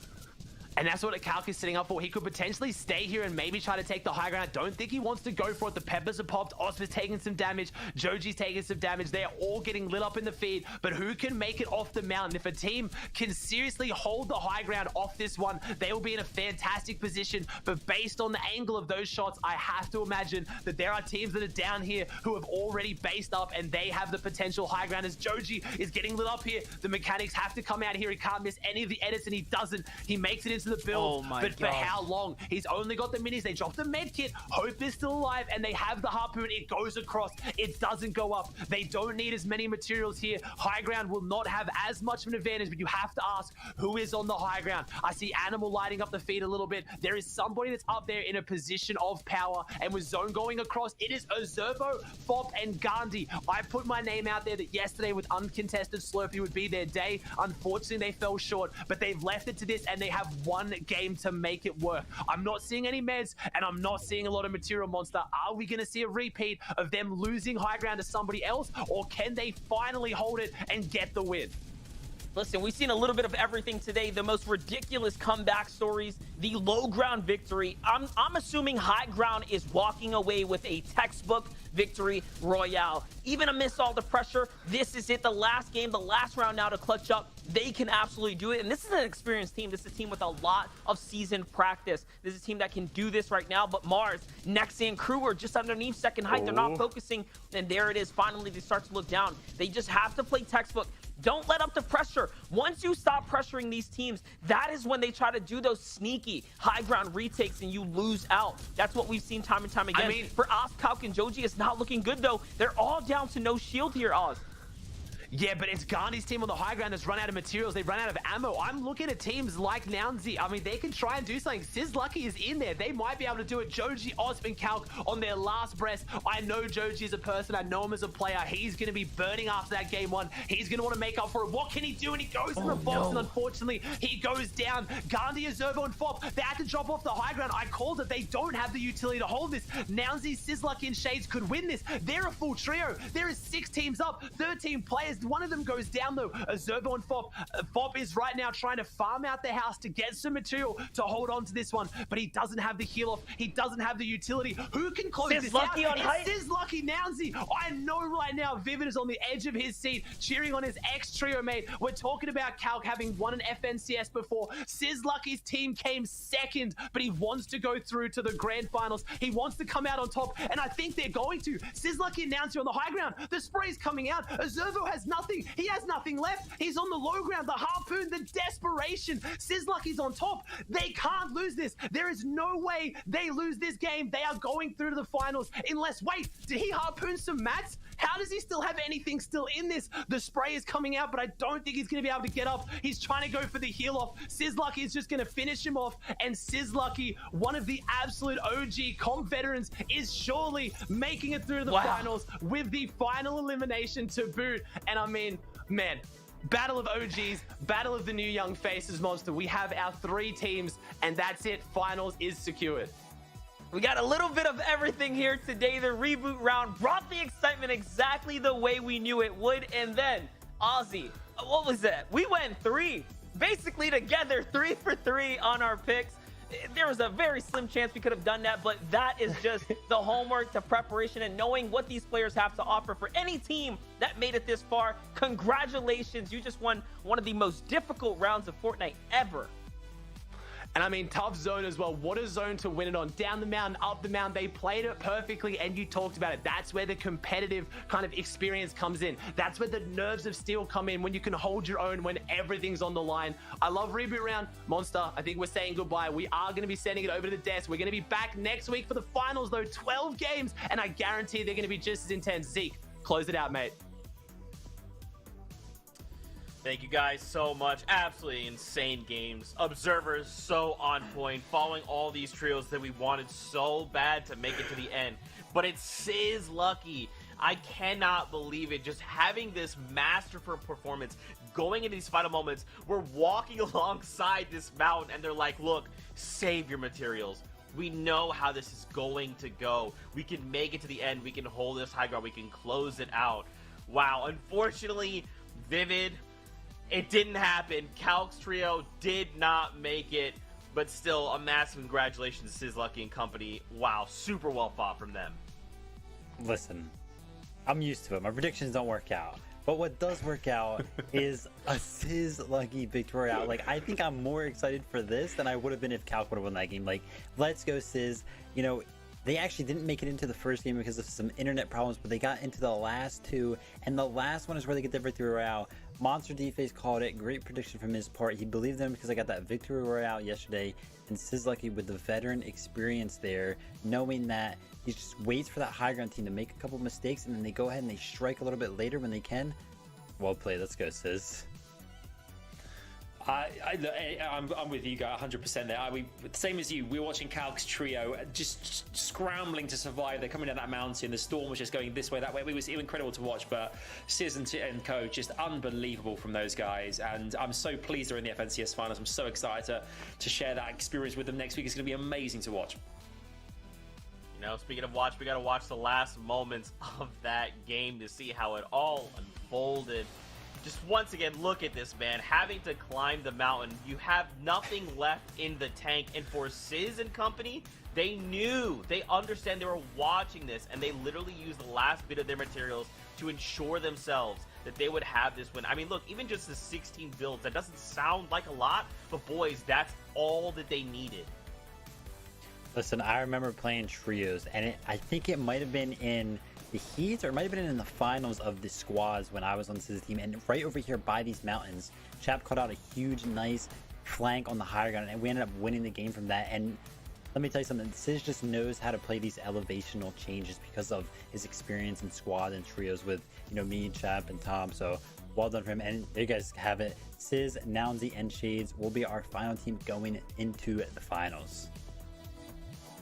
And that's what Calc is setting up for. He could potentially stay here and maybe try to take the high ground. I don't think he wants to go for it. The peppers are popped. Oscar's taking some damage. Joji's taking some damage. They're all getting lit up in the feed. But who can make it off the mountain? If a team can seriously hold the high ground off this one, they will be in a fantastic position. But based on the angle of those shots, I have to imagine that there are teams that are down here who have already based up and they have the potential high ground. As Joji is getting lit up here, the mechanics have to come out here. He can't miss any of the edits, and he doesn't. He makes it into the build, but for how long? He's only got the minis. They drop the med kit. Hope is still alive, and they have the harpoon. It goes across. It doesn't go up. They don't need as many materials here. High ground will not have as much of an advantage, but you have to ask who is on the high ground. I see Animal lighting up the feed a little bit. There is somebody that's up there in a position of power, and with zone going across, it is Azerbo, Fop, and Gandhi. I put my name out there that yesterday with uncontested Slurpee would be their day. Unfortunately, they fell short, but they've left it to this, and they have one game to make it work. I'm not seeing any meds, and I'm not seeing a lot of material, Monster. Are we going to see a repeat of them losing high ground to somebody else, or can they finally hold it and get the win? Listen, we've seen a little bit of everything today. The most ridiculous comeback stories, the low ground victory. I'm assuming high ground is walking away with a textbook victory royale. Even amidst all the pressure, this is it. The last game, the last round now to clutch up. They can absolutely do it. And this is an experienced team. This is a team with a lot of seasoned practice. This is a team that can do this right now. But Mars, Nexi, and Crew are just underneath second height. They're not focusing. And there it is. Finally, they start to look down. They just have to play textbook. Don't let up the pressure. Once you stop pressuring these teams, that is when they try to do those sneaky high ground retakes and you lose out. That's what we've seen time and time again. I mean, for Oz, Calc, and Joji, it's not looking good though. They're all down to no shield here, Oz. Yeah, but it's Gandhi's team on the high ground that's run out of materials. They've run out of ammo. I'm looking at teams like Nounzi. I mean, they can try and do something. Sizlucky is in there. They might be able to do it. Joji, Osp, and Calc on their last breath. I know Joji is a person. I know him as a player. He's going to be burning after that game one. He's going to want to make up for it. What can he do? And he goes in the box, and unfortunately, he goes down. Gandhi, Azerbo, and Fop, they had to drop off the high ground. I called it. They don't have the utility to hold this. Nounzi, Sizlucky, and Shades could win this. They're a full trio. There is 6 teams up, 13 players. One of them goes down though. Azerbo and Fop. Fop is right now trying to farm out the house to get some material to hold on to this one, but he doesn't have the heal off. He doesn't have the utility. Who can close this out? It's Sizlucky Nounzi. I know right now Vivid is on the edge of his seat, cheering on his ex-trio mate. We're talking about Calc having won an FNCS before. Sizlucky's team came second, but he wants to go through to the grand finals. He wants to come out on top, and I think they're going to. Sizlucky and Nounzi on the high ground. The spray's coming out. Azerbo has nothing. He has nothing left. He's on the low ground. The harpoon, the desperation. Sizlucky's on top. They can't lose this. There is no way they lose this game. They are going through to the finals unless, wait, did he harpoon some mats? How does he still have anything still in this? The spray is coming out, but I don't think he's going to be able to get up. He's trying to go for the heal off. Sizlucky is just going to finish him off, and Sizlucky, one of the absolute OG comp veterans, is surely making it through to the finals with the final elimination to boot. And I mean, man, battle of OGs, battle of the new young faces, Monster. We have our 3 teams, and that's it. Finals is secured. We got a little bit of everything here today. The reboot round brought the excitement exactly the way we knew it would. And then, Ozzy, what was that? We went 3, basically together, 3 for 3 on our picks. there was a very slim chance we could have done that, but that is just the homework, the preparation, and knowing what these players have to offer. For any team that made it this far, congratulations. You just won one of the most difficult rounds of Fortnite ever. And I mean, tough zone as well. What a zone to win it on. Down the mountain, up the mountain. They played it perfectly, and you talked about it. That's where the competitive kind of experience comes in. That's where the nerves of steel come in, when you can hold your own, when everything's on the line. I love Reboot Round. Monster, I think we're saying goodbye. We are going to be sending it over to the desk. We're going to be back next week for the finals, though. 12 games, and I guarantee they're going to be just as intense. Zeke, close it out, mate. Thank you guys so much. Absolutely insane games. Observers so on point, following all these trios that we wanted so bad to make it to the end. But it's Sizz lucky. I cannot believe it. Just having this masterful performance going into these final moments. We're walking alongside this mountain and they're like, look, save your materials. We know how this is going to go. We can make it to the end. We can hold this high ground. We can close it out. Wow. Unfortunately, Vivid, it didn't happen. Calc's trio did not make it, but still a massive congratulations to Sizz Lucky and company. Wow, super well fought from them. Listen, I'm used to it. My predictions don't work out. But what does work out is a Sizz Lucky victory out. Like, I think I'm more excited for this than I would have been if Calc would have won that game. Like, let's go Sizz. You know, they actually didn't make it into the first game because of some internet problems, but they got into the last two, and the last one is where they get their victory royale. Monster D-Face called it. Great prediction from his part. He believed in him because I got that victory royale yesterday, and Sizz Lucky with the veteran experience there, knowing that he just waits for that high ground team to make a couple mistakes, and then they go ahead and they strike a little bit later when they can. Well played. Let's go, Sizz. I'm with you guys 100% there. Same as you, we're watching Calc's trio just scrambling to survive. They're coming down that mountain. The storm was just going this way, that way. It was incredible to watch, but Sizz and co, just unbelievable from those guys. And I'm so pleased they're in the FNCS finals. I'm so excited to share that experience with them next week. It's going to be amazing to watch. You know, speaking of watch, we got to watch the last moments of that game to see how it all unfolded. Just once again, look at this, man. Having to climb the mountain, you have nothing left in the tank. And for Sizz and company, they knew, they understand, they were watching this, and they literally used the last bit of their materials to ensure themselves that they would have this win. I mean, look, even just the 16 builds, that doesn't sound like a lot, but boys, that's all that they needed. Listen, I remember playing trios, and I think it might have been in the heat, or it might have been in the finals of the squads when I was on Sizz's team. And right over here by these mountains, Chap caught out a huge, nice flank on the higher ground, and we ended up winning the game from that. And let me tell you something, Sizz just knows how to play these elevational changes because of his experience in squad and trios with, you know, me, Chap, and Tom. So well done for him. And there you guys have it. Sizz, Nounsy, and Shades will be our final team going into the finals.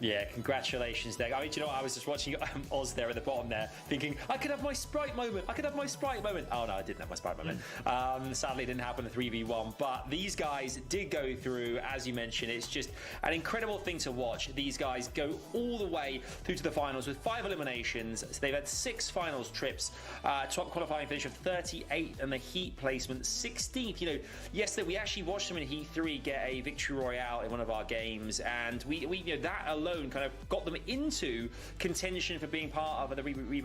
Yeah, congratulations there. I mean, do you know what? I was just watching Oz there at the bottom there, thinking, I could have my Sprite moment. I could have my Sprite moment. Oh, no, I didn't have my Sprite moment. Sadly, it didn't happen in 3v1. But these guys did go through, as you mentioned. It's just an incredible thing to watch. These guys go all the way through to the finals with 5 eliminations. So they've had 6 finals trips, top qualifying finish of 38, and the heat placement 16th. You know, yesterday we actually watched them in Heat 3 get a victory royale in one of our games, and we you know, that alone kind of got them into contention for being part of the reboot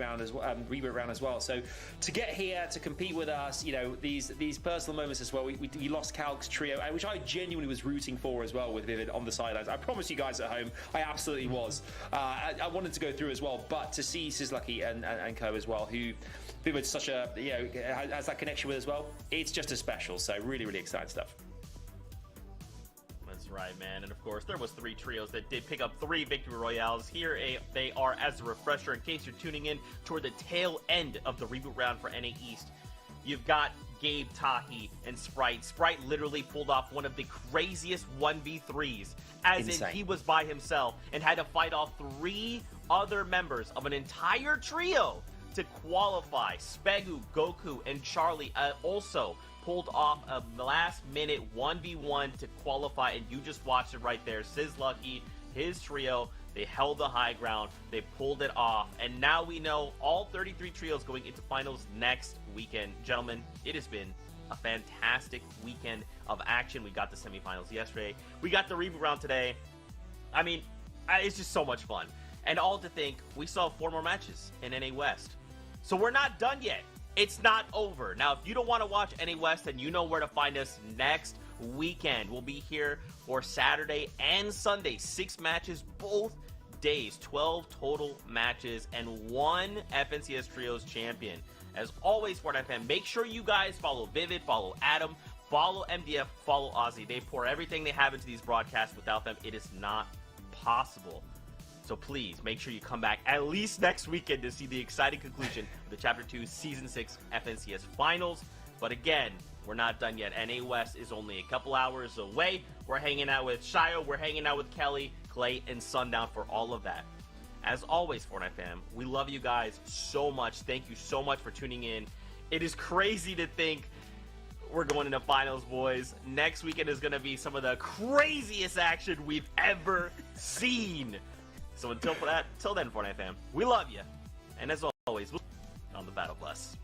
round as well. So to get here to compete with us, you know, these personal moments as well. We lost Calc's trio, which I genuinely was rooting for as well with Vivid on the sidelines. I promise you guys at home, I absolutely was. I wanted to go through as well, but to see Sizz Lucky and co as well, who Vivid's such a, you know, has that connection with as well. It's just as special. So really, really exciting stuff. Right, man. And of course, there was 3 trios that did pick up 3 victory royales. Here they are as a refresher in case you're tuning in toward the tail end of the reboot round for NA East. You've got Gabe, Taki, and Sprite. Sprite literally pulled off one of the craziest 1v3s, as in he was by himself and had to fight off 3 other members of an entire trio to qualify. Spegu, Goku, and Charlie also pulled off a last-minute 1v1 to qualify, and you just watched it right there. Sizz Lucky, his trio, they held the high ground, they pulled it off, and now we know all 33 trios going into finals next weekend. Gentlemen, it has been a fantastic weekend of action. We got the semifinals yesterday. We got the reboot round today. I mean, it's just so much fun. And all to think, we still have 4 more matches in NA West. So we're not done yet. It's not over. Now, if you don't want to watch NA West, then you know where to find us next weekend. We'll be here for Saturday and Sunday. 6 matches both days. 12 total matches and 1 FNCS Trios champion. As always, Fortnite fan, make sure you guys follow Vivid, follow Adam, follow MDF, follow Ozzy. They pour everything they have into these broadcasts. Without them, it is not possible. So please make sure you come back at least next weekend to see the exciting conclusion of the Chapter 2 Season 6 FNCS Finals. But again, we're not done yet. NA West is only a couple hours away. We're hanging out with Shio, we're hanging out with Kelly, Clay, and Sundown for all of that. As always, Fortnite fam, we love you guys so much. Thank you so much for tuning in. It is crazy to think we're going into finals, boys. Next weekend is going to be some of the craziest action we've ever seen. So until then, Fortnite fam, we love you. And as always, we'll see you on the Battle Bus.